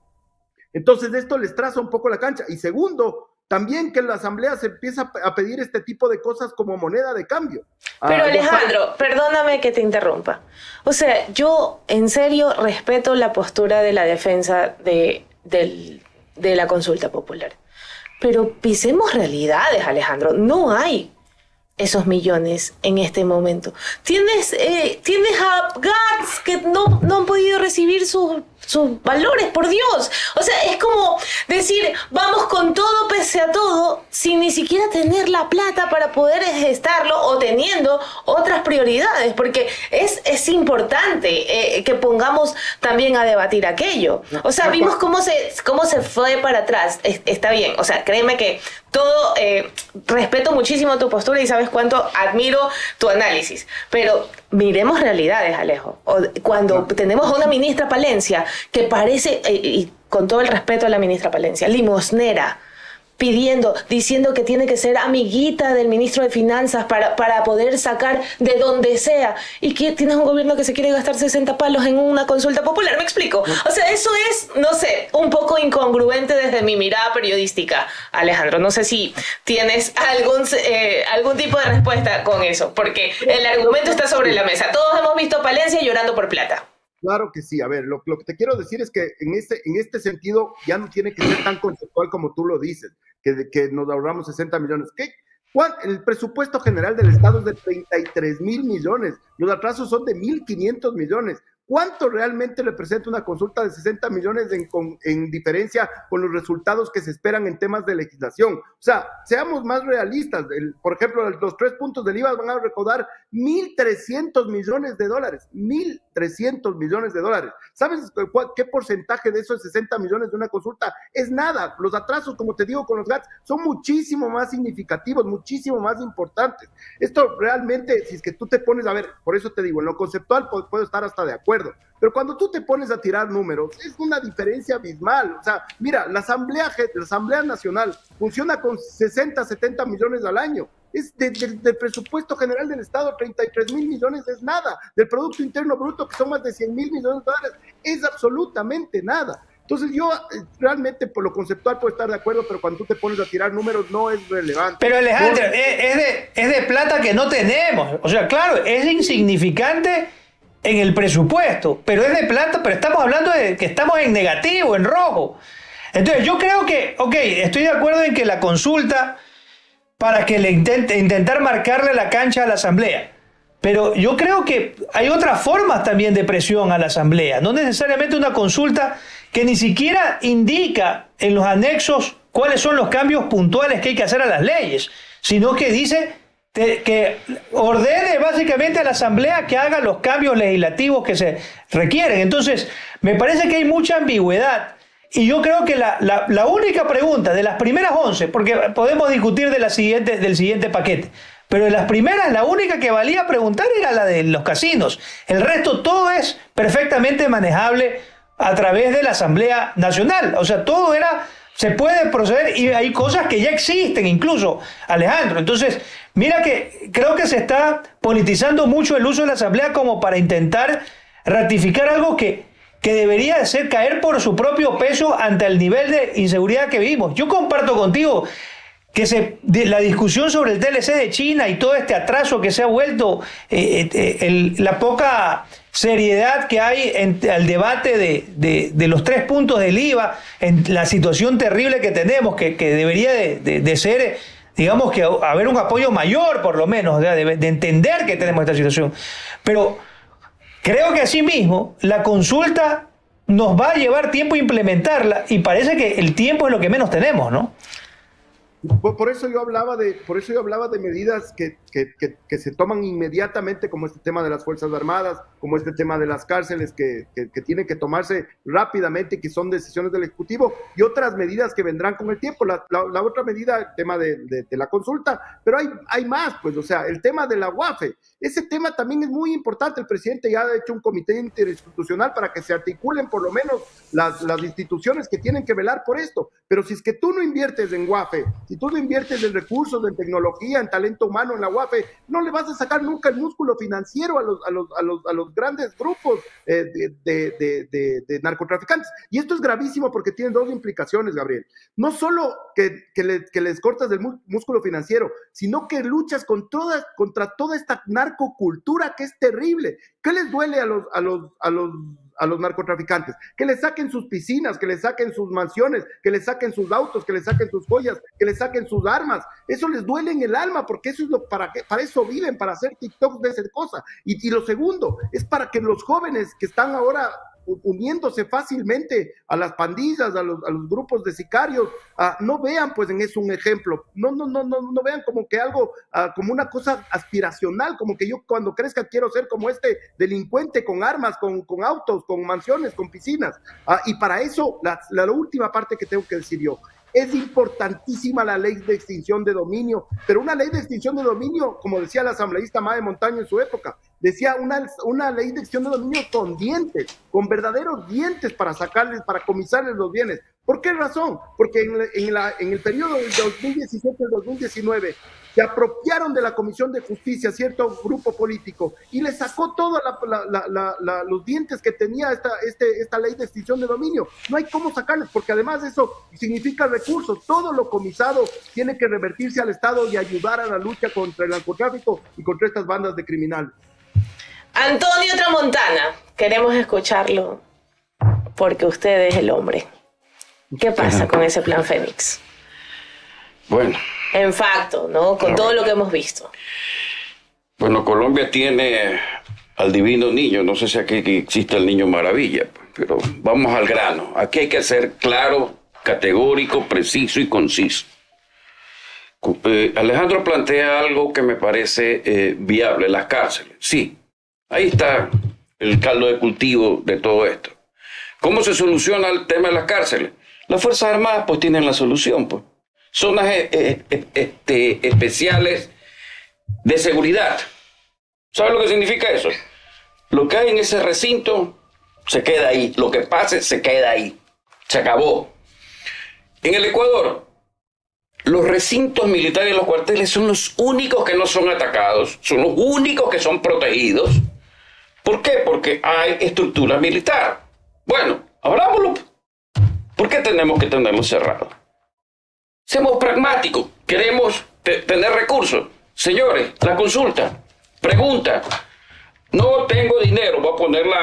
Entonces esto les traza un poco la cancha. Y segundo, también que en la asamblea se empieza a pedir este tipo de cosas como moneda de cambio. Pero Alejandro, perdóname que te interrumpa. O sea, yo en serio respeto la postura de la defensa de la consulta popular. Pero pisemos realidades, Alejandro. No hay esos millones en este momento. Tienes a GATS que no han podido recibir sus valores, por Dios. O sea, es como decir, vamos con todo pese a todo, sin ni siquiera tener la plata para poder gestarlo o teniendo otras prioridades, porque es importante que pongamos también a debatir aquello. O sea, vimos cómo se fue para atrás. Está bien, o sea, créeme que todo, respeto muchísimo tu postura y sabes cuánto admiro tu análisis, pero miremos realidades, Alejo. Cuando tenemos a una ministra Palencia que parece, y con todo el respeto a la ministra Palencia, limosnera, diciendo que tiene que ser amiguita del ministro de Finanzas para poder sacar de donde sea, y que tienes un gobierno que se quiere gastar 60 palos en una consulta popular, ¿me explico? O sea, eso es, no sé, un poco incongruente desde mi mirada periodística, Alejandro. No sé si tienes algún tipo de respuesta con eso, porque el argumento está sobre la mesa. Todos hemos visto a Palencia llorando por plata. Claro que sí. A ver, lo que te quiero decir es que en este sentido ya no tiene que ser tan conceptual como tú lo dices, que nos ahorramos 60 millones. El presupuesto general del Estado es de 33,000 millones. Los atrasos son de 1,500 millones. ¿Cuánto realmente representa una consulta de 60 millones en diferencia con los resultados que se esperan en temas de legislación? O sea, seamos más realistas. Por ejemplo, los 3 puntos del IVA van a recaudar 1,300 millones de dólares. 1,300 millones de dólares. ¿Sabes qué porcentaje de esos 60 millones de una consulta? Es nada. Los atrasos, como te digo, con los GATS son muchísimo más significativos, muchísimo más importantes. Esto realmente, si es que tú te pones a ver, por eso te digo, en lo conceptual puedo estar hasta de acuerdo. Pero cuando tú te pones a tirar números, es una diferencia abismal. O sea, mira, la Asamblea Nacional funciona con 60, 70 millones al año. Es del presupuesto general del Estado, 33,000 millones es nada. Del Producto Interno Bruto, que son más de 100,000 millones de dólares, es absolutamente nada. Entonces yo realmente por lo conceptual puedo estar de acuerdo, pero cuando tú te pones a tirar números no es relevante. Pero Alejandro, es de plata que no tenemos. O sea, claro, es insignificante en el presupuesto, pero es de plata, pero estamos hablando de que estamos en negativo, en rojo. Entonces yo creo que, estoy de acuerdo en que la consulta, para que intentar marcarle la cancha a la Asamblea, pero yo creo que hay otras formas también de presión a la Asamblea, no necesariamente una consulta que ni siquiera indica en los anexos cuáles son los cambios puntuales que hay que hacer a las leyes, sino que dice que ordene básicamente a la Asamblea que haga los cambios legislativos que se requieren. Entonces, me parece que hay mucha ambigüedad. Y yo creo que la única pregunta de las primeras 11, porque podemos discutir del siguiente paquete, pero de las primeras, la única que valía preguntar era la de los casinos. El resto todo es perfectamente manejable a través de la Asamblea Nacional. O sea, todo se puede proceder y hay cosas que ya existen incluso, Alejandro. Entonces, mira que creo que se está politizando mucho el uso de la Asamblea como para intentar ratificar algo que debería de ser caer por su propio peso ante el nivel de inseguridad que vivimos. Yo comparto contigo que la discusión sobre el TLC de China y todo este atraso que se ha vuelto, la poca seriedad que hay al debate de los 3 puntos del IVA, en la situación terrible que tenemos, que debería de ser, digamos, que haber un apoyo mayor, por lo menos, de entender que tenemos esta situación. Pero creo que asimismo la consulta nos va a llevar tiempo implementarla y parece que el tiempo es lo que menos tenemos, ¿no? Por eso yo hablaba de medidas que se toman inmediatamente, como este tema de las Fuerzas Armadas, como este tema de las cárceles que tienen que tomarse rápidamente y que son decisiones del Ejecutivo, y otras medidas que vendrán con el tiempo. La otra medida, el tema de la consulta, pero hay más, pues, o sea, el tema de la UAFE, ese tema también es muy importante. El presidente ya ha hecho un comité interinstitucional para que se articulen por lo menos las instituciones que tienen que velar por esto, pero si es que tú no inviertes en UAFE, si tú no inviertes en recursos, en tecnología, en talento humano en la UAFE, no le vas a sacar nunca el músculo financiero a los grandes grupos de narcotraficantes. Y esto es gravísimo porque tiene 2 implicaciones, Gabriel. No solo que les cortas el músculo financiero, sino que luchas contra toda esta narcocultura que es terrible. ¿Qué les duele a los narcotraficantes? Que les saquen sus piscinas, que les saquen sus mansiones, que les saquen sus autos, que les saquen sus joyas, que les saquen sus armas. Eso les duele en el alma, porque eso es para eso viven, para hacer TikTok de esa cosa. Y lo segundo es para que los jóvenes que están ahora uniéndose fácilmente a las pandillas, a los grupos de sicarios, no vean pues en eso un ejemplo, no vean como que algo, como una cosa aspiracional, como que yo cuando crezca quiero ser como este delincuente con armas, con autos, con mansiones, con piscinas. Y para eso, la última parte que tengo que decir yo, es importantísima la ley de extinción de dominio, pero una ley de extinción de dominio, como decía la asambleísta Mae Montaño en su época, decía una ley de extinción de dominio con dientes, con verdaderos dientes para comisarles los bienes. ¿Por qué razón? Porque en el periodo del 2017 al 2019 se apropiaron de la Comisión de Justicia cierto grupo político y le sacó todos los dientes que tenía esta ley de extinción de dominio. No hay cómo sacarles, porque además eso significa recursos. Todo lo comisado tiene que revertirse al Estado y ayudar a la lucha contra el narcotráfico y contra estas bandas de criminales. Antonio Tramontana, queremos escucharlo porque usted es el hombre. ¿Qué pasa con ese plan Fénix? Bueno. En facto, ¿no? Con todo lo que hemos visto. Bueno, Colombia tiene al divino niño. No sé si aquí existe el niño maravilla, pero vamos al grano. Aquí hay que ser claro, categórico, preciso y conciso. Alejandro plantea algo que me parece viable, las cárceles. Sí, ahí está el caldo de cultivo de todo esto. ¿Cómo se soluciona el tema de las cárceles? Las Fuerzas Armadas pues tienen la solución, pues. Zonas especiales de seguridad. ¿Sabes lo que significa eso? Lo que hay en ese recinto se queda ahí. Lo que pase se queda ahí. Se acabó. En el Ecuador, los recintos militares y los cuarteles son los únicos que no son atacados, son los únicos que son protegidos. ¿Por qué? Porque hay estructura militar. Bueno, hablámoslo. ¿Por qué tenemos que tenerlo cerrado? Seamos pragmáticos, queremos tener recursos. Señores, la consulta, pregunta, no tengo dinero, voy a ponerla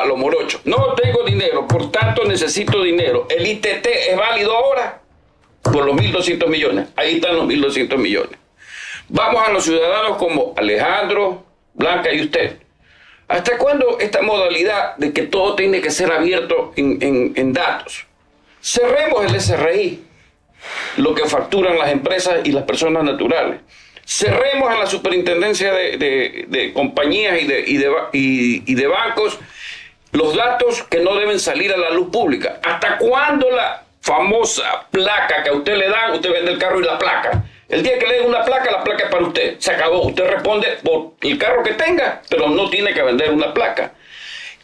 a lo morocho, no tengo dinero, por tanto necesito dinero. ¿El ITT es válido ahora? Por los 1.200 millones, ahí están los 1.200 millones. Vamos a los ciudadanos como Alejandro, Blanca y usted. ¿Hasta cuándo esta modalidad de que todo tiene que ser abierto en datos? Cerremos el SRI. Lo que facturan las empresas y las personas naturales. cerremos en la superintendencia de compañías y de bancos los datos que no deben salir a la luz pública. ¿Hasta cuándo la famosa placa que a usted le dan, usted vende el carro y la placa? El día que le den una placa, la placa es para usted. Se acabó. Usted responde por el carro que tenga, pero no tiene que vender una placa.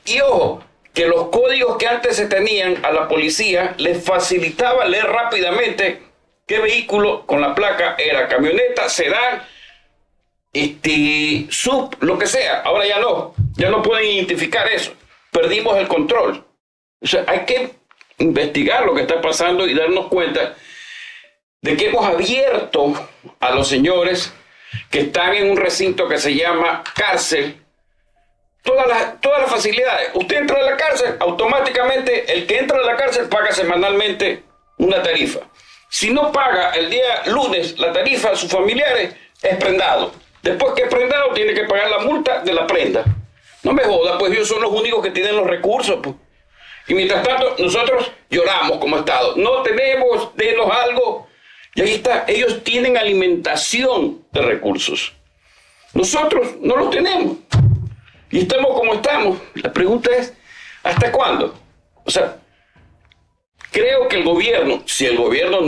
Y ojo, que los códigos que antes se tenían a la policía les facilitaba leer rápidamente qué vehículo con la placa era, camioneta, sedán, sub, lo que sea. Ahora ya no pueden identificar eso. Perdimos el control. O sea, hay que investigar lo que está pasando y darnos cuenta de que hemos abierto a los señores que están en un recinto que se llama cárcel todas las facilidades. Usted entra a la cárcel, automáticamente el que entra a la cárcel paga semanalmente una tarifa. Si no paga el día lunes la tarifa a sus familiares, es prendado. Después que es prendado, tiene que pagar la multa de la prenda. No me joda, pues ellos son los únicos que tienen los recursos, pues. Y mientras tanto, nosotros lloramos como Estado. No tenemos, denos algo. Y ahí está, ellos tienen alimentación de recursos. Nosotros no los tenemos. Y estamos como estamos. La pregunta es, ¿hasta cuándo? O sea, creo que el gobierno, si el gobierno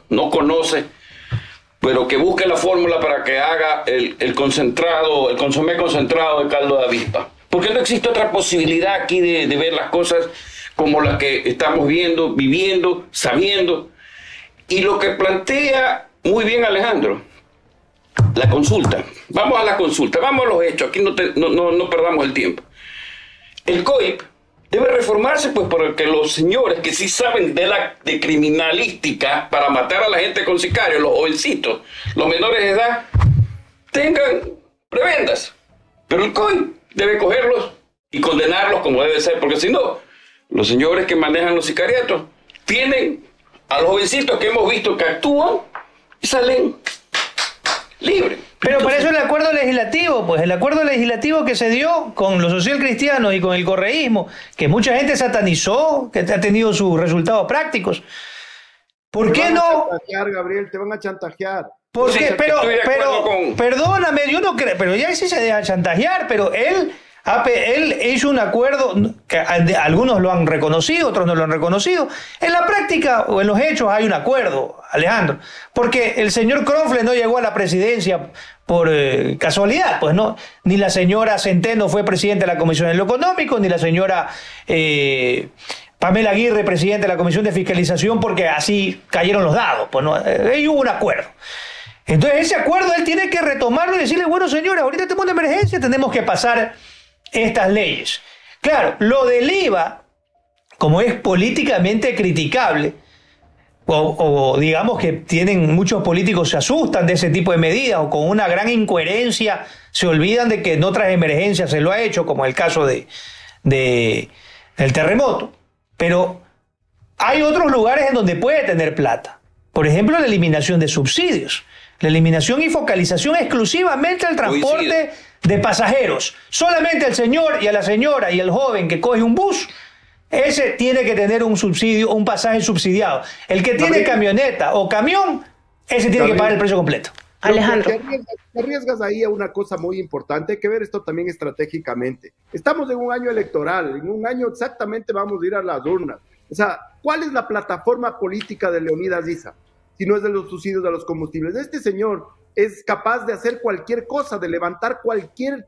no conoce, pero que busque la fórmula para que haga el concentrado, el consomé concentrado de caldo de avispa. Porque no existe otra posibilidad aquí de ver las cosas como las que estamos viendo, viviendo, sabiendo. Y lo que plantea muy bien Alejandro, la consulta. Vamos a la consulta, vamos a los hechos, aquí no perdamos el tiempo. El COIP debe reformarse, pues, porque los señores que sí saben de criminalística para matar a la gente con sicarios, los jovencitos, los menores de edad, tengan prebendas. Pero el COIP debe cogerlos y condenarlos como debe ser, porque si no, los señores que manejan los sicariatos tienen a los jovencitos que hemos visto que actúan y salen libres. Pero para eso el acuerdo legislativo, pues el acuerdo legislativo que se dio con los socialcristianos y con el correísmo, que mucha gente satanizó, que ha tenido sus resultados prácticos. ¿Por qué no? Te van a chantajear, Gabriel, te van a chantajear. Porque, sí, pero perdóname, yo no creo, pero ya sí se deja chantajear, pero él hizo un acuerdo que algunos lo han reconocido, otros no lo han reconocido. En la práctica o en los hechos hay un acuerdo, Alejandro, porque el señor Kronfle no llegó a la presidencia por casualidad, pues no, ni la señora Centeno fue presidente de la Comisión de lo Económico, ni la señora Pamela Aguirre, presidente de la Comisión de Fiscalización, porque así cayeron los dados, pues no, ahí hubo un acuerdo. Entonces ese acuerdo él tiene que retomarlo y decirle, bueno señores, ahorita tenemos una emergencia, tenemos que pasar estas leyes. Claro, lo del IVA, como es políticamente criticable, o digamos que muchos políticos se asustan de ese tipo de medidas, o con una gran incoherencia se olvidan de que en otras emergencias se lo ha hecho, como el caso del terremoto. Pero hay otros lugares en donde puede tener plata. Por ejemplo, la eliminación de subsidios. La eliminación y focalización exclusivamente al transporte de pasajeros. Solamente el señor y a la señora y el joven que coge un bus, ese tiene que tener un subsidio, un pasaje subsidiado. El que tiene camioneta o camión, ese tiene que pagar el precio completo. Alejandro. Te arriesgas ahí a una cosa muy importante, hay que ver esto también estratégicamente. Estamos en un año electoral, en un año exactamente vamos a ir a las urnas. O sea, ¿cuál es la plataforma política de Leonidas Issa? Si no es de los subsidios de los combustibles. Este señor es capaz de hacer cualquier cosa, de levantar cualquier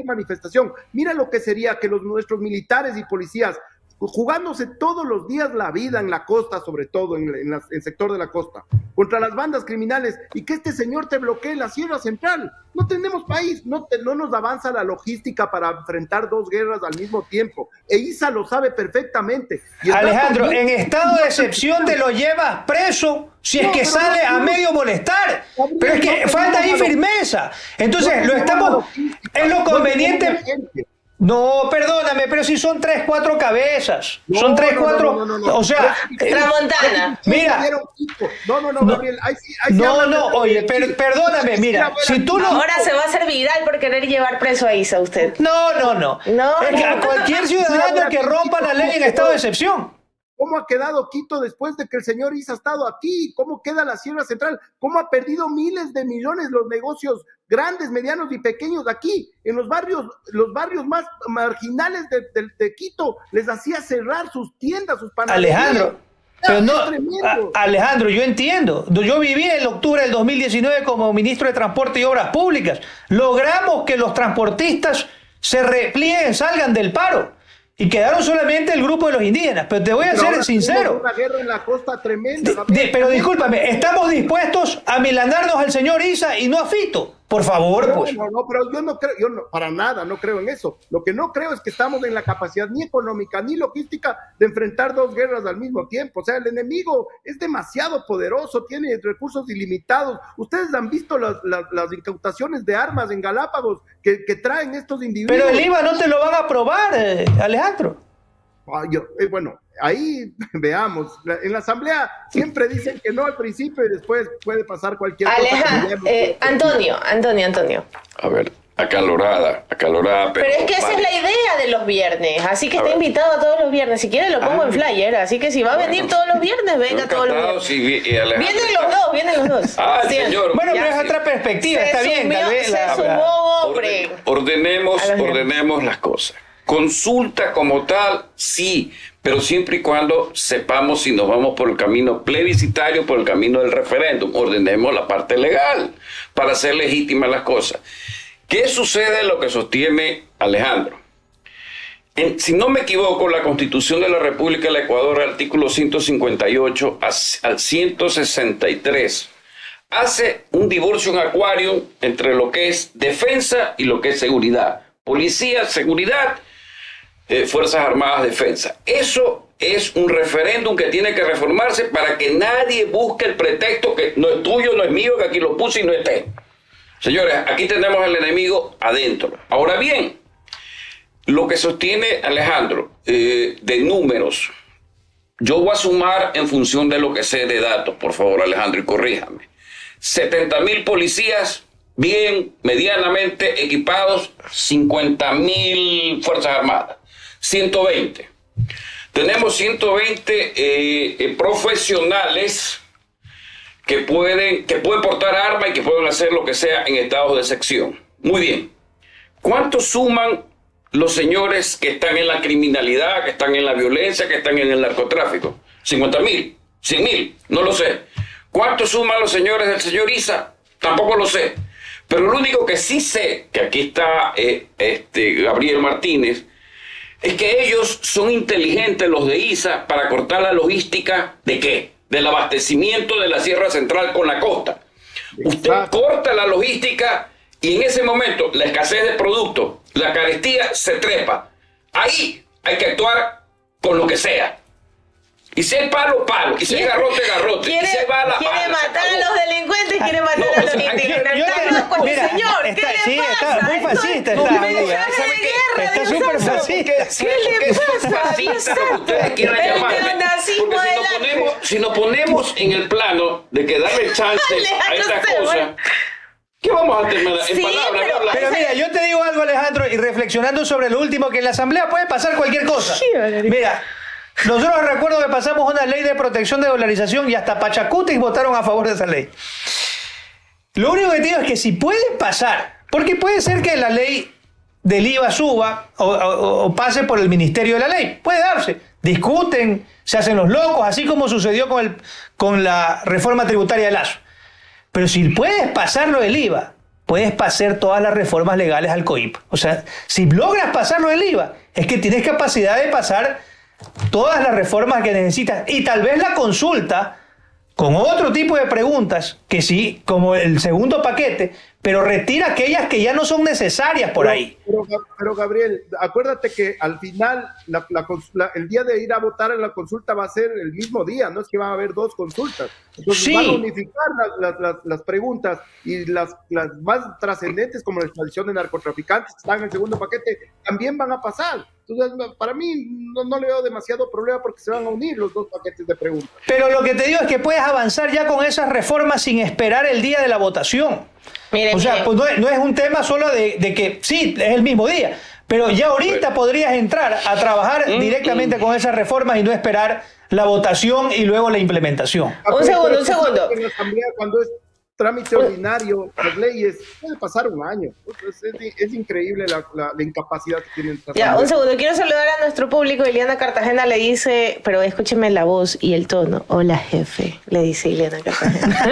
manifestación. Mira lo que sería que nuestros militares y policías, jugándose todos los días la vida en la costa, sobre todo en el sector de la costa, contra las bandas criminales, y que este señor te bloquee la Sierra Central. No tenemos país, no nos avanza la logística para enfrentar dos guerras al mismo tiempo. E Issa lo sabe perfectamente. Alejandro, en estado de excepción te lo llevas preso si es que sale a medio molestar. Pero es que falta ahí firmeza. Entonces, es lo conveniente. No, perdóname, pero si son 3, 4 cabezas. Son 3, 4. O sea, Tramontana. Mira. Gabriel. Oye, perdóname, mira. Si tú no. Ahora se va a hacer viral por querer llevar preso a Issa usted. No. Es que a cualquier ciudadano que rompa la ley en estado de excepción. ¿Cómo ha quedado Quito después de que el señor Issa ha estado aquí? ¿Cómo queda la Sierra Central? ¿Cómo ha perdido miles de millones los negocios grandes, medianos y pequeños aquí? En los barrios más marginales de Quito les hacía cerrar sus tiendas, sus panaderías. Alejandro, pero no, Alejandro, yo entiendo. Yo viví en octubre del 2019 como ministro de Transporte y Obras Públicas. Logramos que los transportistas se replieguen, salgan del paro. Y quedaron solamente el grupo de los indígenas. Pero te voy a ser sincero. Una guerra en la costa tremenda. Pero discúlpame, estamos dispuestos a milandarnos al señor Issa y no a Fito. Por favor, pues. No, pero yo no creo, para nada no creo en eso. Lo que no creo es que estamos en la capacidad ni económica ni logística de enfrentar dos guerras al mismo tiempo. O sea, el enemigo es demasiado poderoso, tiene recursos ilimitados. Ustedes han visto las incautaciones de armas en Galápagos que traen estos individuos. Pero el IVA no te lo van a aprobar, Alejandro. Bueno, ahí veamos. En la asamblea siempre dicen que no al principio y después puede pasar cualquier cosa. Antonio. A ver, acalorada. Pero es que esa es la idea de los viernes, así que está invitado a todos los viernes. Si quiere lo pongo en flyer, así que si va a venir todos los viernes, venga todos los viernes. Vienen los dos. Señor. Bueno, pero es otra perspectiva, está bien. Ordenemos las cosas. Consulta como tal, sí, pero siempre y cuando sepamos si nos vamos por el camino plebiscitario, por el camino del referéndum. Ordenemos la parte legal para hacer legítimas las cosas. ¿Qué sucede en lo que sostiene Alejandro? Si no me equivoco, la Constitución de la República del Ecuador, artículo 158 al 163, hace un divorcio en acuario entre lo que es defensa y lo que es seguridad. Policía, seguridad, Fuerzas Armadas, defensa. Eso es un referéndum que tiene que reformarse para que nadie busque el pretexto que no es tuyo, no es mío, que aquí lo puse y no esté. Señores, aquí tenemos al enemigo adentro. Ahora bien, lo que sostiene Alejandro de números, yo voy a sumar en función de lo que sé de datos, por favor, Alejandro, y corríjame. 70.000 policías bien, medianamente equipados, 50.000 Fuerzas Armadas, 120. Tenemos 120 profesionales que pueden portar armas y que pueden hacer lo que sea en estados de sección. Muy bien. ¿Cuántos suman los señores que están en la criminalidad, que están en la violencia, que están en el narcotráfico? 50.000, 100.000, no lo sé. ¿Cuántos suman los señores del señor Issa? Tampoco lo sé. Pero lo único que sí sé, que aquí está Gabriel Martínez, es que ellos son inteligentes, los de Issa, para cortar la logística ¿de qué? Del abastecimiento de la Sierra Central con la costa. Usted corta la logística y en ese momento la escasez de productos, la carestía se trepa. Ahí hay que actuar con lo que sea. Y si hay palo, palo. Y si hay garrote, garrote. Quiere matar a los delincuentes, quiere matar a los indígenas. Señor, ¿qué le pasa? Muy fascista está súper fascista. ¿Qué le pasa? Si nos ponemos en el plano de que darle chance a estas cosas, ¿qué vamos a terminar? En palabras. Pero mira, yo te digo algo, Alejandro, y reflexionando sobre lo último, que en la Asamblea puede pasar cualquier cosa. Mira, nosotros recuerdo que pasamos una ley de protección de dolarización y hasta Pachacutic votaron a favor de esa ley. Lo único que te digo es que si puede pasar, porque puede ser que la ley del IVA suba o pase por el Ministerio de la Ley, puede darse. Discuten, se hacen los locos, así como sucedió con la reforma tributaria de Lazo. Pero si puedes pasarlo del IVA, puedes pasar todas las reformas legales al COIP. O sea, si logras pasarlo del IVA, es que tienes capacidad de pasar todas las reformas que necesitas y tal vez la consulta con otro tipo de preguntas que sí, como el segundo paquete, pero retira aquellas que ya no son necesarias por ahí. Pero Gabriel, acuérdate que al final el día de ir a votar en la consulta va a ser el mismo día, no es que va a haber dos consultas. Entonces van a unificar las preguntas y las más trascendentes como la extradición de narcotraficantes que están en el segundo paquete también van a pasar. Entonces, para mí no le veo demasiado problema porque se van a unir los dos paquetes de preguntas. Pero lo que te digo es que puedes avanzar ya con esas reformas sin esperar el día de la votación. Pues no es un tema solo de que sí, es el mismo día, pero ya ahorita podrías entrar a trabajar directamente con esas reformas y no esperar la votación y luego la implementación. Un segundo. En la asamblea, cuando es trámite ordinario, las leyes, puede pasar un año. Es increíble la incapacidad que tienen. Ya, un segundo, quiero saludar a nuestro público. Ileana Cartagena le dice, pero escúcheme la voz y el tono. Hola, jefe, le dice Ileana Cartagena.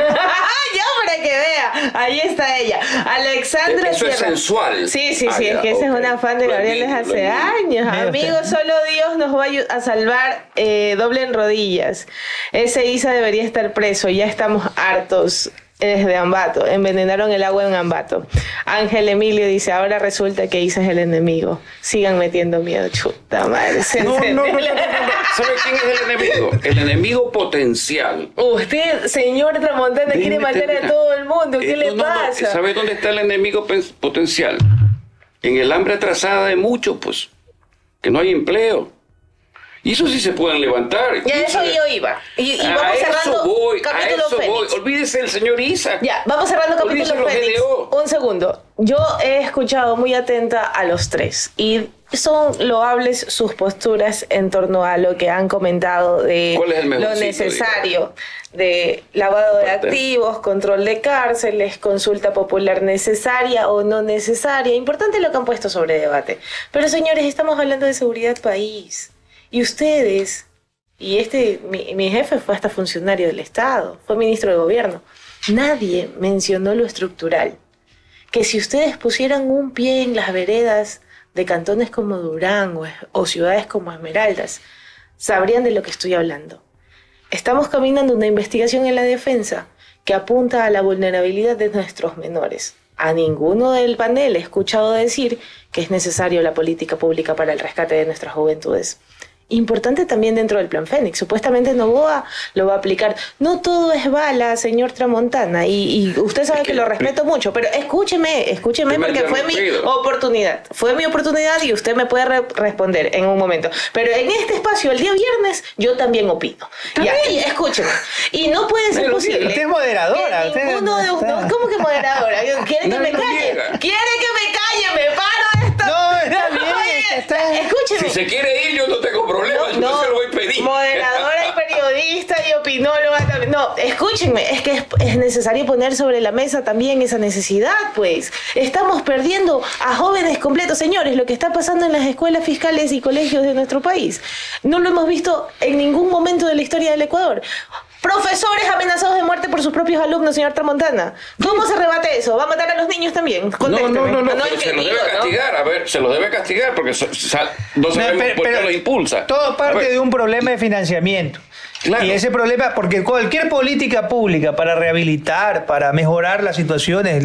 Ya, para que vea, ahí está ella. Alexandra Eso es sensual. Sí, es que esa es una fan de Gabriel desde hace años. Amigos, solo Dios nos va a salvar. Doblen rodillas. Ese Isa debería estar preso, ya estamos hartos. Desde Ambato, envenenaron el agua en Ambato. Ángel Emilio dice, ahora resulta que Isa es el enemigo. Sigan metiendo miedo, chuta madre. No. ¿Sabe quién es el enemigo? El enemigo potencial. Usted, señor Tramontana, quiere matar a todo el mundo. ¿Qué le pasa? ¿Sabe dónde está el enemigo potencial? En el hambre atrasada de muchos, pues. Que no hay empleo. Y eso sí se pueden levantar. Ya, eso yo iba. Y vamos cerrando capítulo Fénix. Olvídese el señor Isa. Ya, vamos cerrando capítulo Fénix. Un segundo. Yo he escuchado muy atenta a los tres. Y son loables sus posturas en torno a lo que han comentado de lo necesario. De lavado de activos, control de cárceles, consulta popular necesaria o no necesaria. Importante lo que han puesto sobre debate. Pero señores, estamos hablando de seguridad país. Y ustedes, y mi jefe fue hasta funcionario del Estado, fue ministro de gobierno, nadie mencionó lo estructural. Que si ustedes pusieran un pie en las veredas de cantones como Durán o ciudades como Esmeraldas, sabrían de lo que estoy hablando. Estamos caminando una investigación en la defensa que apunta a la vulnerabilidad de nuestros menores. A ninguno del panel he escuchado decir que es necesario la política pública para el rescate de nuestras juventudes. Importante también dentro del Plan Fénix. Supuestamente Noboa lo va a aplicar. No todo es bala, señor Tramontana, y usted sabe que lo respeto mucho, pero escúcheme porque fue mi oportunidad. Fue mi oportunidad y usted me puede responder en un momento. Pero en este espacio, el día viernes, yo también opino. Ya, y escúcheme. Y no puede ser posible. Usted es moderadora. ¿Cómo que moderadora? ¿Quiere que me calle? ¿Quiere que me calle? Me paro de esto. No, está bien. Escúcheme. Si se quiere ir, yo no tengo problema. Yo se lo voy a pedir. Moderadora y periodista y opinóloga también. No, escúchenme, es que es necesario poner sobre la mesa también esa necesidad, pues. Estamos perdiendo a jóvenes completos. Señores, lo que está pasando en las escuelas fiscales y colegios de nuestro país no lo hemos visto en ningún momento de la historia del Ecuador. Profesores amenazados de muerte por sus propios alumnos, señor Tramontana. ¿Cómo se rebate eso? ¿Va a matar a los niños también? Contésteme. No, pero se los debe castigar. A ver, se los debe castigar porque no sabemos por qué lo impulsa. Todo parte de un problema de financiamiento. Claro. Y ese problema, porque cualquier política pública para rehabilitar, para mejorar las situaciones,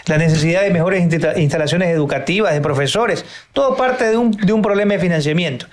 la necesidad de mejores instalaciones educativas, de profesores, todo parte de un problema de financiamiento.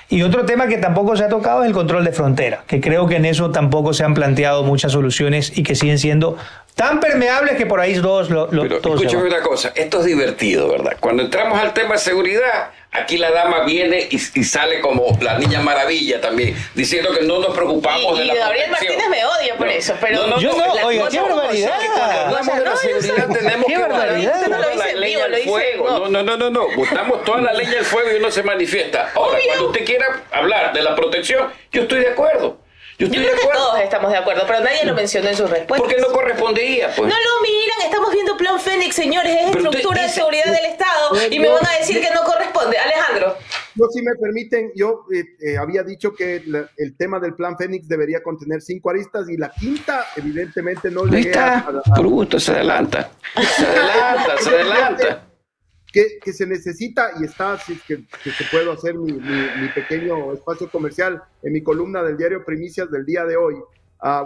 Y otro tema que tampoco se ha tocado es el control de frontera, que creo que en eso tampoco se han planteado muchas soluciones y que siguen siendo tan permeables que por ahí todos escúchame una cosa, esto es divertido, ¿verdad? Cuando entramos al tema de seguridad, aquí la dama viene y sale como la niña maravilla también, diciendo que no nos preocupamos de la Gabriel protección. Martínez me odia por eso, pero yo no, oiga, qué barbaridad. Cuando hablamos de la seguridad tenemos que botar no toda la leña al fuego. No, botamos toda la leña al fuego y uno se manifiesta. Ahora, cuando usted quiera hablar de la protección, yo estoy de acuerdo. Yo creo que todos estamos de acuerdo, pero nadie lo mencionó en sus respuestas. Porque no correspondería, pues. No lo miran, estamos viendo Plan Fénix, señores, es estructura de seguridad del Estado y me van a decir que no corresponde. Alejandro. No, si me permiten, yo había dicho que el tema del Plan Fénix debería contener 5 aristas y la quinta, evidentemente, no le está. Por gusto, se adelanta. Se adelanta. Que se necesita, y está, si es que puedo hacer mi pequeño espacio comercial en mi columna del diario Primicias del día de hoy,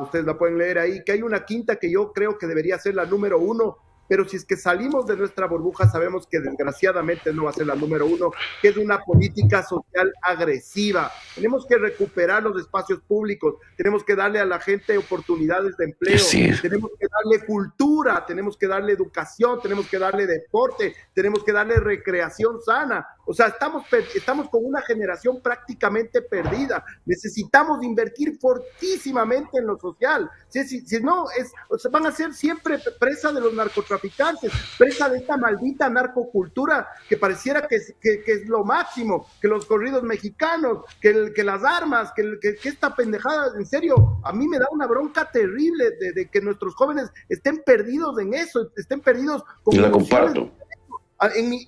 ustedes la pueden leer ahí, que hay una quinta que yo creo que debería ser la número 1, pero si es que salimos de nuestra burbuja sabemos que desgraciadamente no va a ser la número 1, que es una política social agresiva. Tenemos que recuperar los espacios públicos, tenemos que darle a la gente oportunidades de empleo, tenemos que darle cultura, tenemos que darle educación, tenemos que darle deporte, tenemos que darle recreación sana. O sea, estamos con una generación prácticamente perdida. Necesitamos invertir fortísimamente en lo social. Si no, van a ser siempre presa de los narcotraficantes narcotraficantes, presa de esta maldita narcocultura que pareciera que es lo máximo, que los corridos mexicanos, que las armas, que esta pendejada, en serio, a mí me da una bronca terrible de que nuestros jóvenes estén perdidos en eso, estén perdidos con la comparto.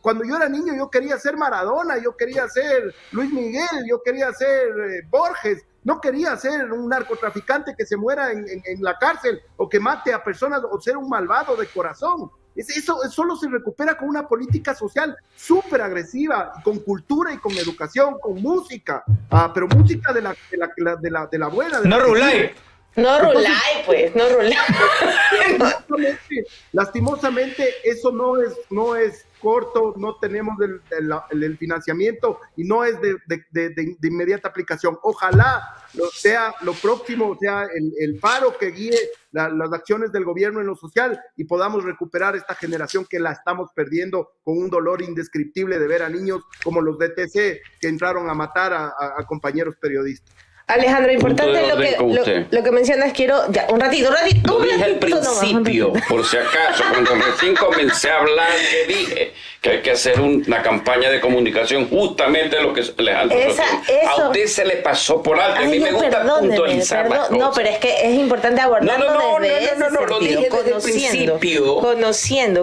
Cuando yo era niño yo quería ser Maradona, yo quería ser Luis Miguel, yo quería ser Borges, no quería ser un narcotraficante que se muera en la cárcel o que mate a personas o ser un malvado de corazón. Eso solo se recupera con una política social súper agresiva, con cultura y con educación, con música, pero música de la buena. No Rulay. No Rulay, pues, no Rulay. Lastimosamente, eso no es corto, no tenemos el financiamiento y no es de inmediata aplicación. Ojalá lo próximo sea el faro que guíe las acciones del gobierno en lo social y podamos recuperar esta generación que la estamos perdiendo con un dolor indescriptible de ver a niños como los de TC que entraron a matar a compañeros periodistas. Alejandro, importante lo que mencionas, quiero, ya, un ratito. Lo dije al principio, por si acaso, cuando recién comencé a hablar, que dije que hay que hacer una campaña de comunicación, justamente lo que Alejandro a usted se le pasó por alto. A mí me gusta puntualizar las cosas. No, pero es que es importante abordarlo no, lo dije desde el principio. Conociendo,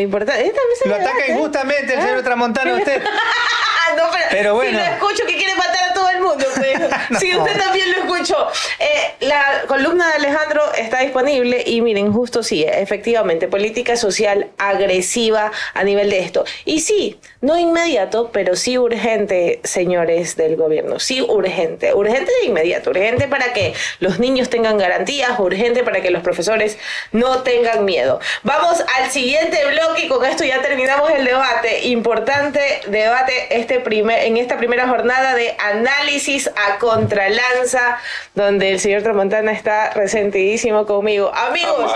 importante. Lo ataca injustamente el señor Tramontana a usted. No, pero bueno. Si lo escucho que quiere matar a todo el mundo, pues. Si usted también lo escuchó. La columna de Alejandro está disponible y miren, justo sí, efectivamente, política social agresiva a nivel de esto. Y sí, no inmediato, pero sí urgente, señores del gobierno. Sí, urgente de inmediato, urgente para que los niños tengan garantías, urgente para que los profesores no tengan miedo. Vamos al siguiente bloque y con esto ya terminamos el debate. Importante debate en esta primera jornada de análisis a contralanza, donde el señor Tramontana está resentidísimo conmigo. Amigos,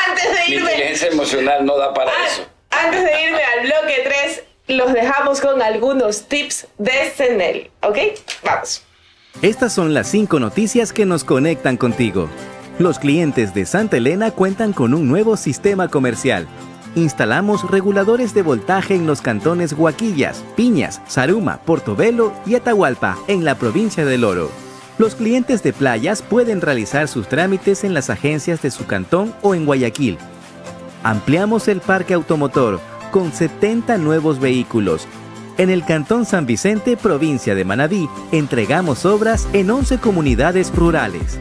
antes de irme... Mi inteligencia emocional no da para eso. Antes de irme al bloque 3, los dejamos con algunos tips de CENEL, ¿ok? Vamos. Estas son las 5 noticias que nos conectan contigo. Los clientes de Santa Elena cuentan con un nuevo sistema comercial. Instalamos reguladores de voltaje en los cantones Huaquillas, Piñas, Zaruma, Portobelo y Atahualpa, en la provincia del Oro. Los clientes de playas pueden realizar sus trámites en las agencias de su cantón o en Guayaquil. Ampliamos el parque automotor con 70 nuevos vehículos. En el cantón San Vicente, provincia de Manabí, entregamos obras en 11 comunidades rurales.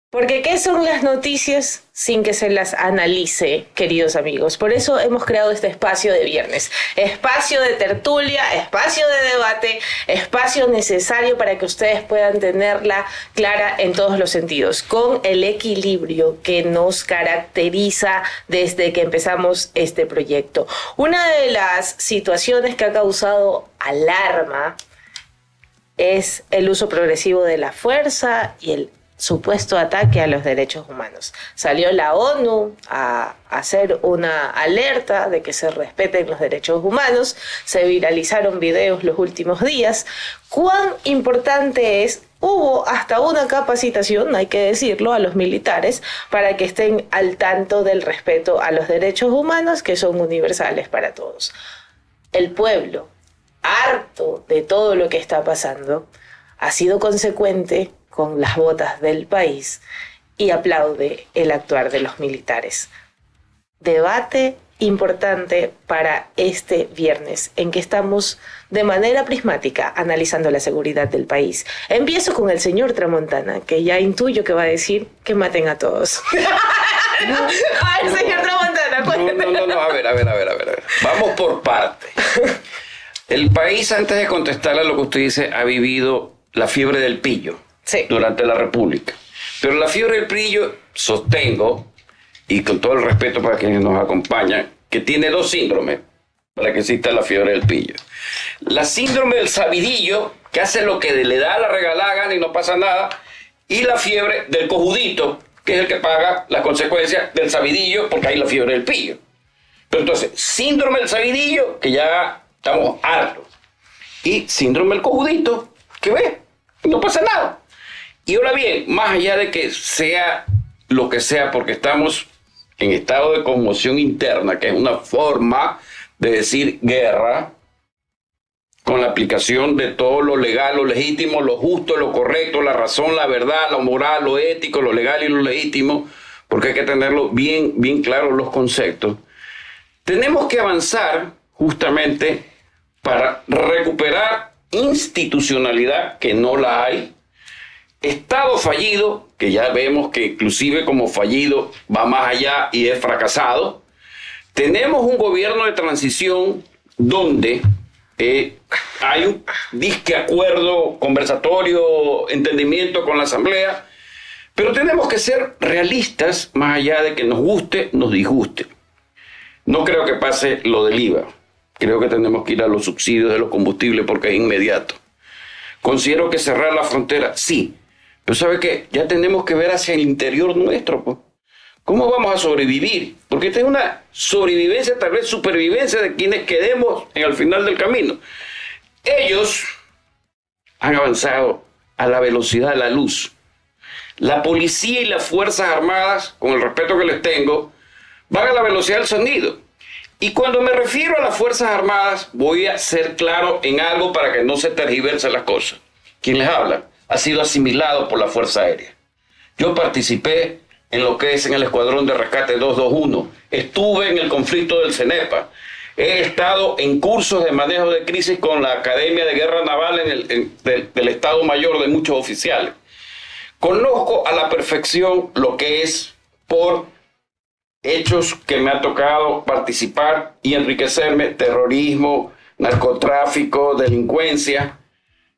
Porque ¿qué son las noticias sin que se las analice, queridos amigos? Por eso hemos creado este espacio de viernes. Espacio de tertulia, espacio de debate, espacio necesario para que ustedes puedan tenerla clara en todos los sentidos, con el equilibrio que nos caracteriza desde que empezamos este proyecto. Una de las situaciones que ha causado alarma es el uso progresivo de la fuerza y el supuesto ataque a los derechos humanos. Salió la ONU a hacer una alerta de que se respeten los derechos humanos, se viralizaron videos los últimos días. ¿Cuán importante es? Hubo hasta una capacitación, hay que decirlo, a los militares para que estén al tanto del respeto a los derechos humanos que son universales para todos. El pueblo, harto de todo lo que está pasando, ha sido consecuente con las botas del país y aplaude el actuar de los militares. Debate importante para este viernes, en que estamos de manera prismática analizando la seguridad del país. Empiezo con el señor Tramontana, que ya intuyo que va a decir que maten a todos. A ver, señor Tramontana, cuéntame. No, a ver. Vamos por partes. El país, antes de contestarle a lo que usted dice, ha vivido la fiebre del pillo. Sí. Durante la República. Pero la fiebre del pillo, sostengo, y con todo el respeto para quienes nos acompañan, que tiene dos síndromes para que exista la fiebre del pillo. La síndrome del sabidillo, que hace lo que le da la regalada gana y no pasa nada, y la fiebre del cojudito, que es el que paga las consecuencias del sabidillo, porque hay la fiebre del pillo. Pero entonces, síndrome del sabidillo, que ya estamos hartos, y síndrome del cojudito, que ve, no pasa nada. Y ahora bien, más allá de que sea lo que sea, porque estamos en estado de conmoción interna, que es una forma de decir guerra, con la aplicación de todo lo legal, lo legítimo, lo justo, lo correcto, la razón, la verdad, lo moral, lo ético, lo legal y lo legítimo, porque hay que tenerlo bien, bien claros los conceptos. Tenemos que avanzar justamente para recuperar institucionalidad, que no la hay, Estado fallido, que ya vemos que inclusive como fallido va más allá y es fracasado. Tenemos un gobierno de transición donde hay un disque acuerdo, conversatorio, entendimiento con la Asamblea, pero tenemos que ser realistas más allá de que nos guste, nos disguste. No creo que pase lo del IVA. Creo que tenemos que ir a los subsidios de los combustibles porque es inmediato. Considero que cerrar la frontera, sí. Pero ¿sabe qué? Ya tenemos que ver hacia el interior nuestro, pues. ¿Cómo vamos a sobrevivir? Porque esta es una sobrevivencia, tal vez supervivencia de quienes quedemos en el final del camino. Ellos han avanzado a la velocidad de la luz. La policía y las Fuerzas Armadas, con el respeto que les tengo, van a la velocidad del sonido. Y cuando me refiero a las Fuerzas Armadas, voy a ser claro en algo para que no se tergiversen las cosas. Quien les habla ha sido asimilado por la Fuerza Aérea. Yo participé en lo que es en el Escuadrón de Rescate 221. Estuve en el conflicto del CENEPA. He estado en cursos de manejo de crisis con la Academia de Guerra Naval del Estado Mayor de muchos oficiales. Conozco a la perfección lo que es por hechos que me ha tocado participar y enriquecerme: terrorismo, narcotráfico, delincuencia.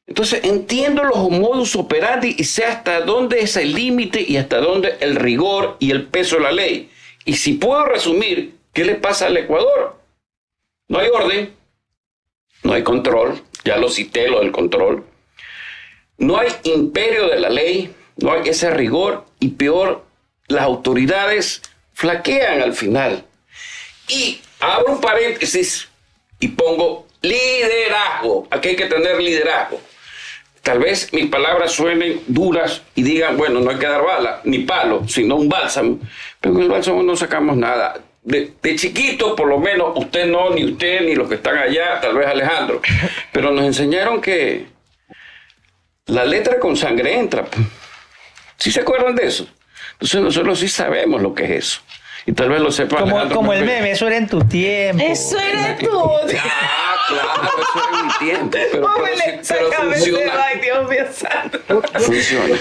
Entonces entiendo los modus operandi y sé hasta dónde es el límite y hasta dónde el rigor y el peso de la ley. Y si puedo resumir, ¿qué le pasa al Ecuador? No hay orden, no hay control, ya lo cité, lo del control. No hay imperio de la ley, no hay ese rigor y peor, las autoridades flaquean al final. Y abro un paréntesis y pongo liderazgo. Aquí hay que tener liderazgo. Tal vez mis palabras suenen duras y digan, bueno, no hay que dar bala, ni palo, sino un bálsamo. Pero con el bálsamo no sacamos nada. De chiquito, por lo menos, usted no, ni usted, ni los que están allá, tal vez Alejandro. Pero nos enseñaron que la letra con sangre entra. ¿Sí se acuerdan de eso? Entonces nosotros sí sabemos lo que es eso. Y tal vez lo sepan. Como el meme, eso era en tu tiempo. Eso era en tu tiempo. Claro, eso era en mi tiempo. Pero funciona. Ay, Dios mío santo. Funciona.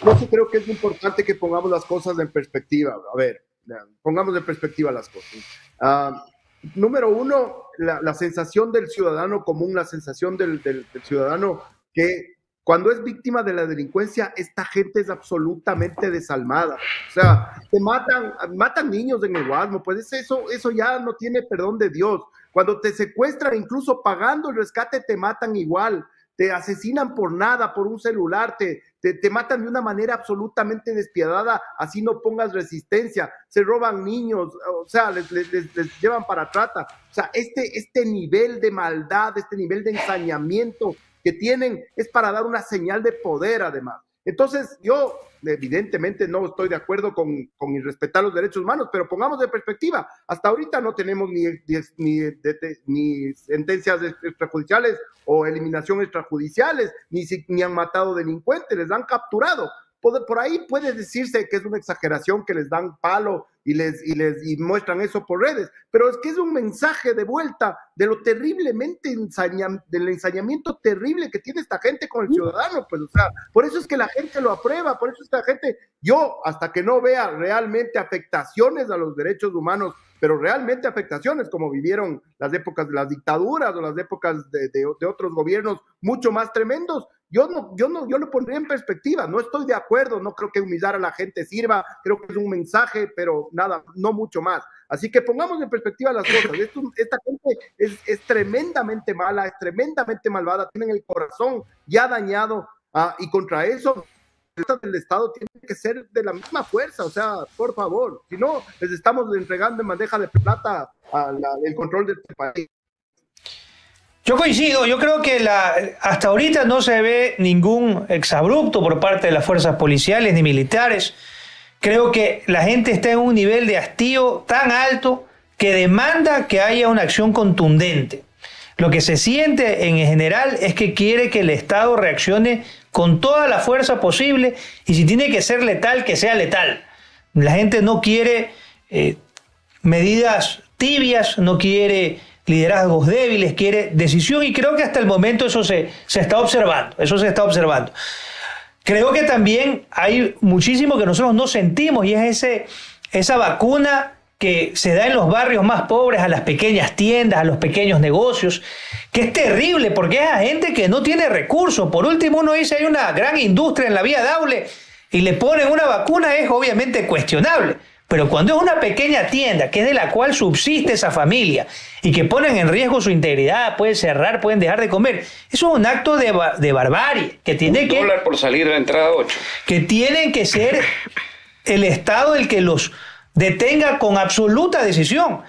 Yo sí creo que es importante que pongamos las cosas en perspectiva. A ver, pongamos en perspectiva las cosas. Número uno, la sensación del ciudadano común, la sensación del ciudadano que cuando es víctima de la delincuencia, esta gente es absolutamente desalmada. O sea, te matan niños en el Guasmo, pues eso ya no tiene perdón de Dios. Cuando te secuestran, incluso pagando el rescate, te matan igual. Te asesinan por nada, por un celular, te matan de una manera absolutamente despiadada, así no pongas resistencia. Se roban niños, o sea, les llevan para trata. O sea, este nivel de maldad, este nivel de ensañamiento que tienen es para dar una señal de poder, además. Entonces, yo evidentemente no estoy de acuerdo con irrespetar los derechos humanos, pero pongamos de perspectiva, hasta ahorita no tenemos ni sentencias extrajudiciales o eliminación extrajudiciales, ni han matado delincuentes, les han capturado. Por ahí puede decirse que es una exageración, que les dan palo y muestran eso por redes, pero es que es un mensaje de vuelta de lo terriblemente del ensañamiento terrible que tiene esta gente con el ciudadano, pues, o sea, por eso es que la gente lo aprueba, por eso es que la gente, yo hasta que no vea realmente afectaciones a los derechos humanos, pero realmente afectaciones como vivieron las épocas de las dictaduras o las épocas de otros gobiernos mucho más tremendos, Yo lo pondría en perspectiva. No estoy de acuerdo, no creo que humillar a la gente sirva, creo que es un mensaje, pero nada, no mucho más. Así que pongamos en perspectiva las cosas. Esta gente es tremendamente mala, es tremendamente malvada, tienen el corazón ya dañado, y contra eso el Estado tiene que ser de la misma fuerza, o sea, por favor, si no, les estamos entregando en bandeja de plata el control de este país. Yo coincido, yo creo que hasta ahorita no se ve ningún exabrupto por parte de las fuerzas policiales ni militares. Creo que la gente está en un nivel de hastío tan alto que demanda que haya una acción contundente. Lo que se siente en general es que quiere que el Estado reaccione con toda la fuerza posible y si tiene que ser letal, que sea letal. La gente no quiere medidas tibias, no quiere liderazgos débiles, quiere decisión y creo que hasta el momento eso se está observando. Creo que también hay muchísimo que nosotros no sentimos y es esa vacuna que se da en los barrios más pobres, a las pequeñas tiendas, a los pequeños negocios, que es terrible porque es a gente que no tiene recursos. Por último, uno dice hay una gran industria en la vía Daule y le ponen una vacuna, es obviamente cuestionable. Pero cuando es una pequeña tienda, que es de la cual subsiste esa familia y que ponen en riesgo su integridad, pueden cerrar, pueden dejar de comer, eso es un acto de barbarie. Que tiene $1 por salir de la entrada 8. Que tienen que ser el Estado el que los detenga con absoluta decisión.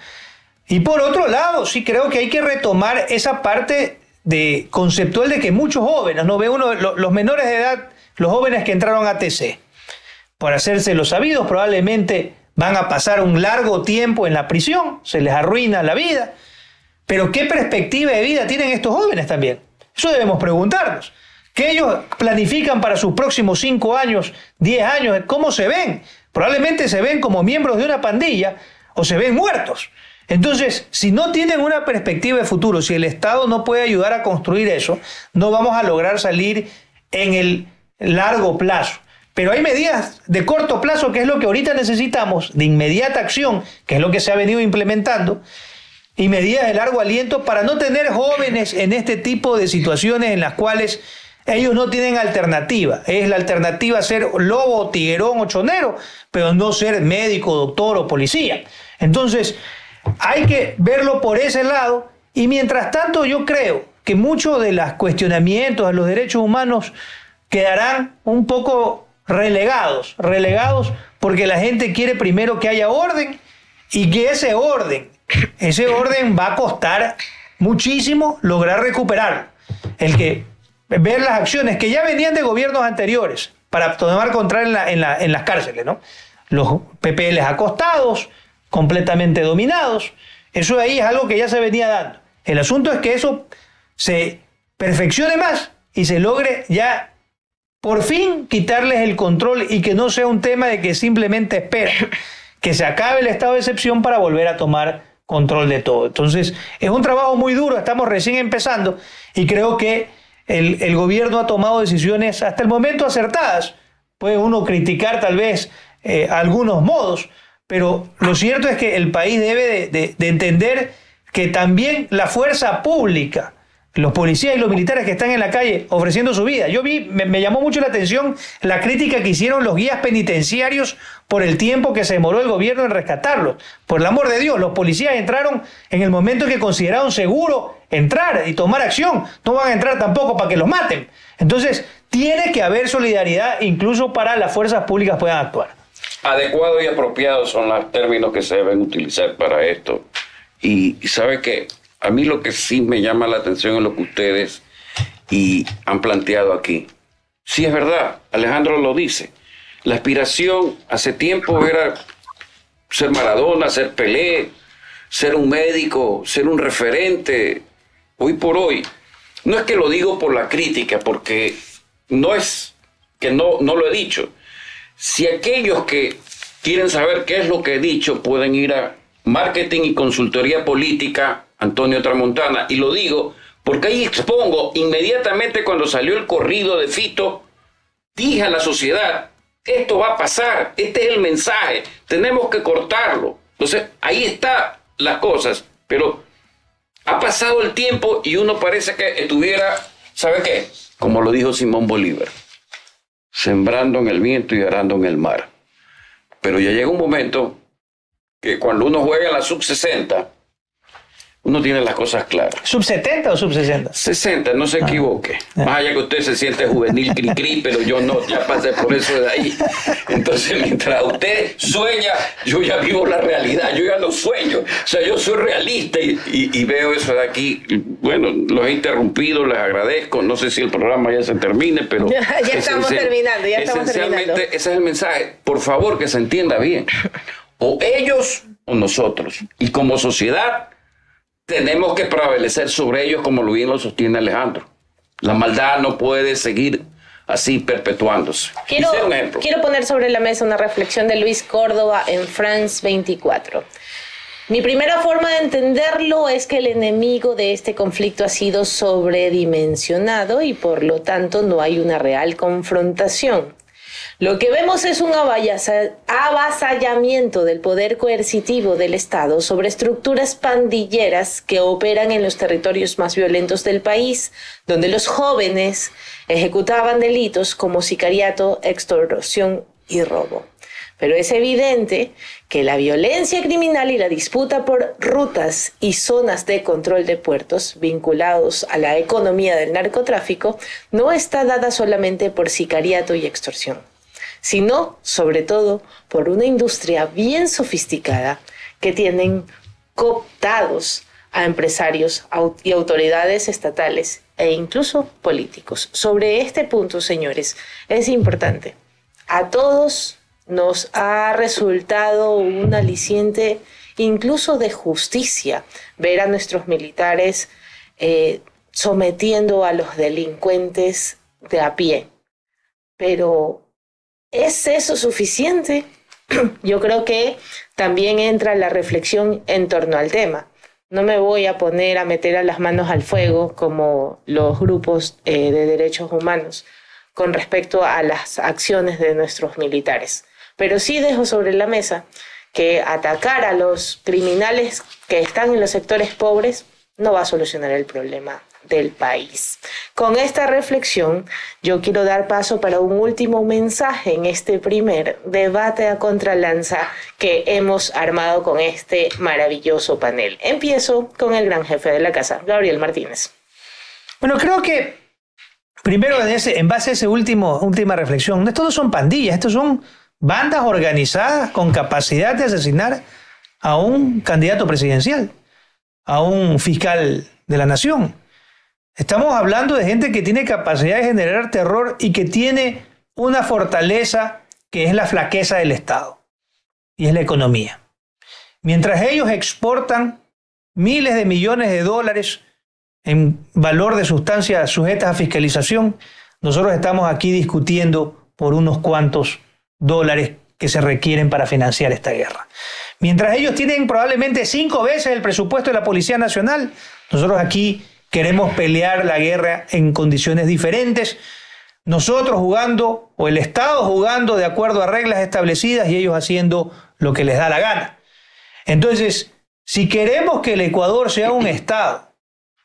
Y por otro lado, sí creo que hay que retomar esa parte conceptual de que muchos jóvenes, ¿no? Ve uno, los menores de edad, los jóvenes que entraron a TC, por hacerse los sabidos, probablemente van a pasar un largo tiempo en la prisión, se les arruina la vida. Pero ¿qué perspectiva de vida tienen estos jóvenes también? Eso debemos preguntarnos. ¿Qué ellos planifican para sus próximos 5 años, 10 años? ¿Cómo se ven? Probablemente se ven como miembros de una pandilla o se ven muertos. Entonces, si no tienen una perspectiva de futuro, si el Estado no puede ayudar a construir eso, no vamos a lograr salir en el largo plazo. Pero hay medidas de corto plazo, que es lo que ahorita necesitamos, de inmediata acción, que es lo que se ha venido implementando, y medidas de largo aliento para no tener jóvenes en este tipo de situaciones en las cuales ellos no tienen alternativa. Es la alternativa ser lobo, tiguerón o chonero, pero no ser médico, doctor o policía. Entonces, hay que verlo por ese lado, y mientras tanto yo creo que muchos de los cuestionamientos a los derechos humanos quedarán un poco relegados porque la gente quiere primero que haya orden y que ese orden va a costar muchísimo lograr recuperarlo. El que ver las acciones que ya venían de gobiernos anteriores para tomar control en las cárceles, ¿no? Los PPLs acostados, completamente dominados, eso de ahí es algo que ya se venía dando. El asunto es que eso se perfeccione más y se logre ya por fin quitarles el control y que no sea un tema de que simplemente esperen que se acabe el estado de excepción para volver a tomar control de todo. Entonces, es un trabajo muy duro, estamos recién empezando y creo que el gobierno ha tomado decisiones hasta el momento acertadas. Puede uno criticar tal vez algunos modos, pero lo cierto es que el país debe de entender que también la fuerza pública, los policías y los militares que están en la calle ofreciendo su vida. Yo me llamó mucho la atención la crítica que hicieron los guías penitenciarios por el tiempo que se demoró el gobierno en rescatarlos. Por el amor de Dios, los policías entraron en el momento que consideraron seguro entrar y tomar acción. No van a entrar tampoco para que los maten. Entonces, tiene que haber solidaridad incluso para las fuerzas públicas puedan actuar. Adecuado y apropiado son los términos que se deben utilizar para esto. Y sabe que a mí lo que sí me llama la atención es lo que ustedes han planteado aquí. Sí, es verdad, Alejandro lo dice. La aspiración hace tiempo era ser Maradona, ser Pelé, ser un médico, ser un referente. Hoy por hoy, no es que lo digo por la crítica, porque no es que no lo he dicho. Si aquellos que quieren saber qué es lo que he dicho pueden ir a Marketing y Consultoría Política Antonio Tramontana, y lo digo porque ahí expongo inmediatamente cuando salió el corrido de Fito, dije a la sociedad, esto va a pasar, este es el mensaje, tenemos que cortarlo. Entonces ahí están las cosas, pero ha pasado el tiempo y uno parece que estuviera ¿Sabe qué? Como lo dijo Simón Bolívar, sembrando en el viento y arando en el mar. Pero ya llega un momento que cuando uno juega en la sub-60, uno tiene las cosas claras. ¿Sub-70 o sub-60? 60, no se equivoque. Más allá que usted se siente juvenil cri-cri, pero yo no, ya pasé por eso de ahí. Entonces, mientras usted sueña, yo ya vivo la realidad, yo ya no sueño. O sea, yo soy realista y veo eso de aquí. Bueno, los he interrumpido, les agradezco. No sé si el programa ya se termine, pero... ya estamos terminando. Esencialmente, ese es el mensaje. Por favor, que se entienda bien. O ellos o nosotros. Y como sociedad... tenemos que prevalecer sobre ellos, como lo bien lo sostiene Alejandro. La maldad no puede seguir así perpetuándose. Quiero poner sobre la mesa una reflexión de Luis Córdoba en France 24. Mi primera forma de entenderlo es que el enemigo de este conflicto ha sido sobredimensionado y por lo tanto no hay una real confrontación. Lo que vemos es un avasallamiento del poder coercitivo del Estado sobre estructuras pandilleras que operan en los territorios más violentos del país, donde los jóvenes ejecutaban delitos como sicariato, extorsión y robo. Pero es evidente que la violencia criminal y la disputa por rutas y zonas de control de puertos vinculados a la economía del narcotráfico no está dada solamente por sicariato y extorsión, sino, sobre todo, por una industria bien sofisticada que tienen cooptados a empresarios y autoridades estatales e incluso políticos. Sobre este punto, señores, es importante. A todos nos ha resultado un aliciente incluso de justicia ver a nuestros militares sometiendo a los delincuentes de a pie. Pero ¿es eso suficiente? Yo creo que también entra la reflexión en torno al tema. No me voy a poner a meter a las manos al fuego como los grupos de derechos humanos con respecto a las acciones de nuestros militares. Pero sí dejo sobre la mesa que atacar a los criminales que están en los sectores pobres no va a solucionar el problema del país. Con esta reflexión, yo quiero dar paso para un último mensaje en este primer debate a contralanza que hemos armado con este maravilloso panel. Empiezo con el gran jefe de la casa, Gabriel Martínez. Bueno, creo que primero en base a esa última reflexión, estos no son pandillas, estos son bandas organizadas con capacidad de asesinar a un candidato presidencial, a un fiscal de la nación. Estamos hablando de gente que tiene capacidad de generar terror y que tiene una fortaleza que es la flaqueza del Estado y es la economía. Mientras ellos exportan miles de millones de dólares en valor de sustancias sujetas a fiscalización, nosotros estamos aquí discutiendo por unos cuantos dólares que se requieren para financiar esta guerra. Mientras ellos tienen probablemente 5 veces el presupuesto de la Policía Nacional, nosotros aquí queremos pelear la guerra en condiciones diferentes, nosotros jugando o el Estado jugando de acuerdo a reglas establecidas y ellos haciendo lo que les da la gana. Entonces, si queremos que el Ecuador sea un Estado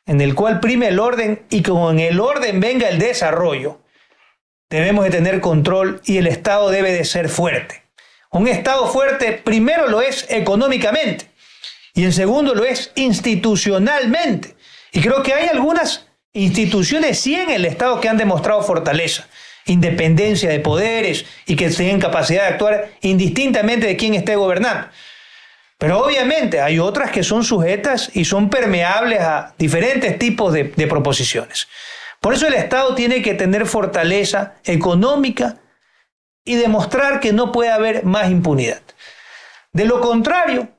en el cual prime el orden y como en el orden venga el desarrollo, debemos de tener control y el Estado debe de ser fuerte. Un Estado fuerte primero lo es económicamente y en segundo lo es institucionalmente. Y creo que hay algunas instituciones sí en el Estado que han demostrado fortaleza, independencia de poderes y que tienen capacidad de actuar indistintamente de quién esté gobernando. Pero obviamente hay otras que son sujetas y son permeables a diferentes tipos de proposiciones. Por eso el Estado tiene que tener fortaleza económica y demostrar que no puede haber más impunidad. De lo contrario,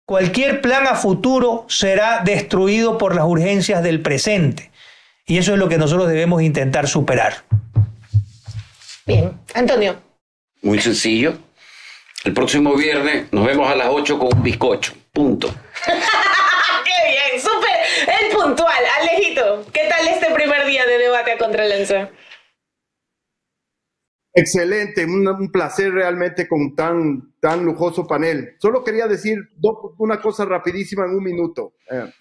cualquier plan a futuro será destruido por las urgencias del presente. Y eso es lo que nosotros debemos intentar superar. Bien. Antonio. Muy sencillo. El próximo viernes nos vemos a las 8 con un bizcocho. Punto. ¡Qué bien! ¡Súper! El puntual. Alejito, ¿qué tal este primer día de debate a contralanza? Excelente, un placer realmente con tan tan lujoso panel. Solo quería decir una cosa rapidísima en un minuto.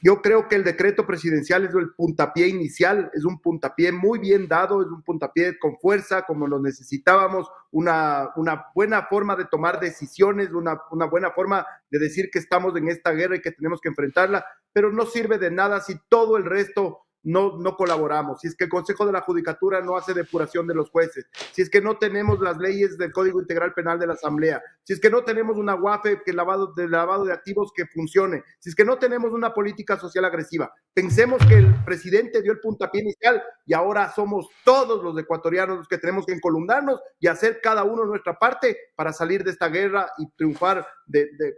Yo creo que el decreto presidencial es el puntapié inicial, es un puntapié muy bien dado, es un puntapié con fuerza, como lo necesitábamos, una buena forma de tomar decisiones, una buena forma de decir que estamos en esta guerra y que tenemos que enfrentarla, pero no sirve de nada si todo el resto no colaboramos, si es que el Consejo de la Judicatura no hace depuración de los jueces, si es que no tenemos las leyes del Código Integral Penal de la Asamblea, si es que no tenemos una UAFE que lavado de activos que funcione, si es que no tenemos una política social agresiva. Pensemos que el presidente dio el puntapié inicial y ahora somos todos los ecuatorianos los que tenemos que encolumnarnos y hacer cada uno nuestra parte para salir de esta guerra y triunfar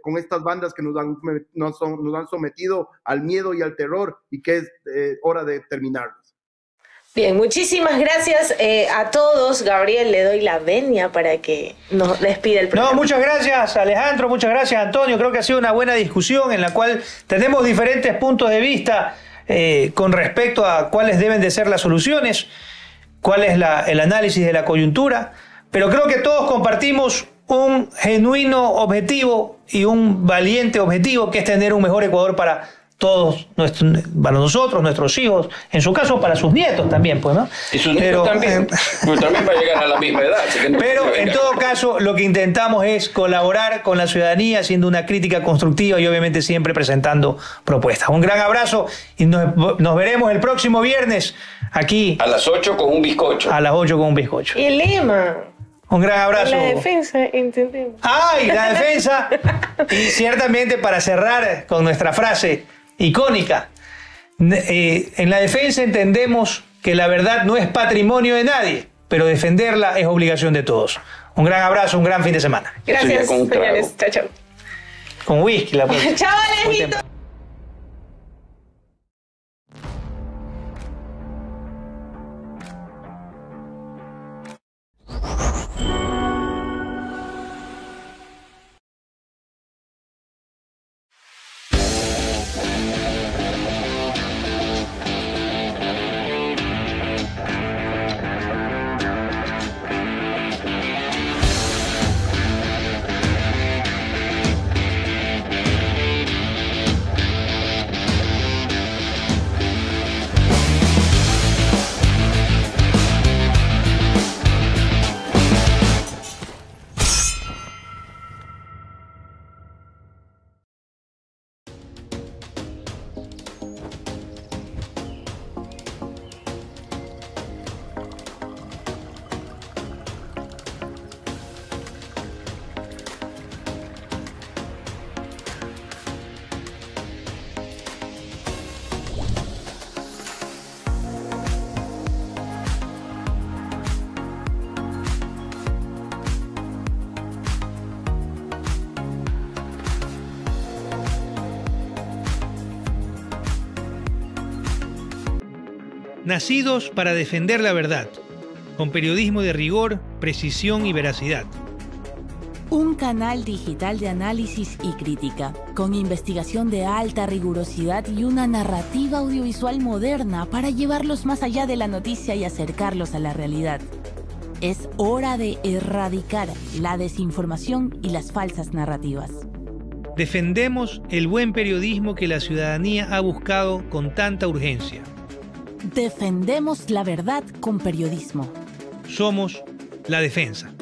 con estas bandas que nos han sometido al miedo y al terror y que es hora de terminarlos. Bien, muchísimas gracias a todos. Gabriel, le doy la venia para que nos despida el programa. No, muchas gracias Alejandro, muchas gracias Antonio. Creo que ha sido una buena discusión en la cual tenemos diferentes puntos de vista con respecto a cuáles deben de ser las soluciones, cuál es el análisis de la coyuntura, pero creo que todos compartimos un genuino objetivo y un valiente objetivo, que es tener un mejor Ecuador para todos, para nosotros, nuestros hijos, en su caso para sus nietos también, pues, ¿no? Y sus nietos también, pues también va a llegar a la misma edad. Así que no, pero en todo caso, lo que intentamos es colaborar con la ciudadanía, haciendo una crítica constructiva y obviamente siempre presentando propuestas. Un gran abrazo y nos veremos el próximo viernes aquí. A las 8 con un bizcocho. A las 8 con un bizcocho. Y el lema. Un gran abrazo. La defensa, entendemos. ¡Ay, la defensa! Y ciertamente para cerrar con nuestra frase icónica, en la defensa entendemos que la verdad no es patrimonio de nadie, pero defenderla es obligación de todos. Un gran abrazo, un gran fin de semana. Gracias, señores. Chao, chao. Con whisky la próxima. Chao, Alejito. Nacidos para defender la verdad, con periodismo de rigor, precisión y veracidad. Un canal digital de análisis y crítica, con investigación de alta rigurosidad y una narrativa audiovisual moderna para llevarlos más allá de la noticia y acercarlos a la realidad. Es hora de erradicar la desinformación y las falsas narrativas. Defendemos el buen periodismo que la ciudadanía ha buscado con tanta urgencia. Defendemos la verdad con periodismo. Somos la defensa.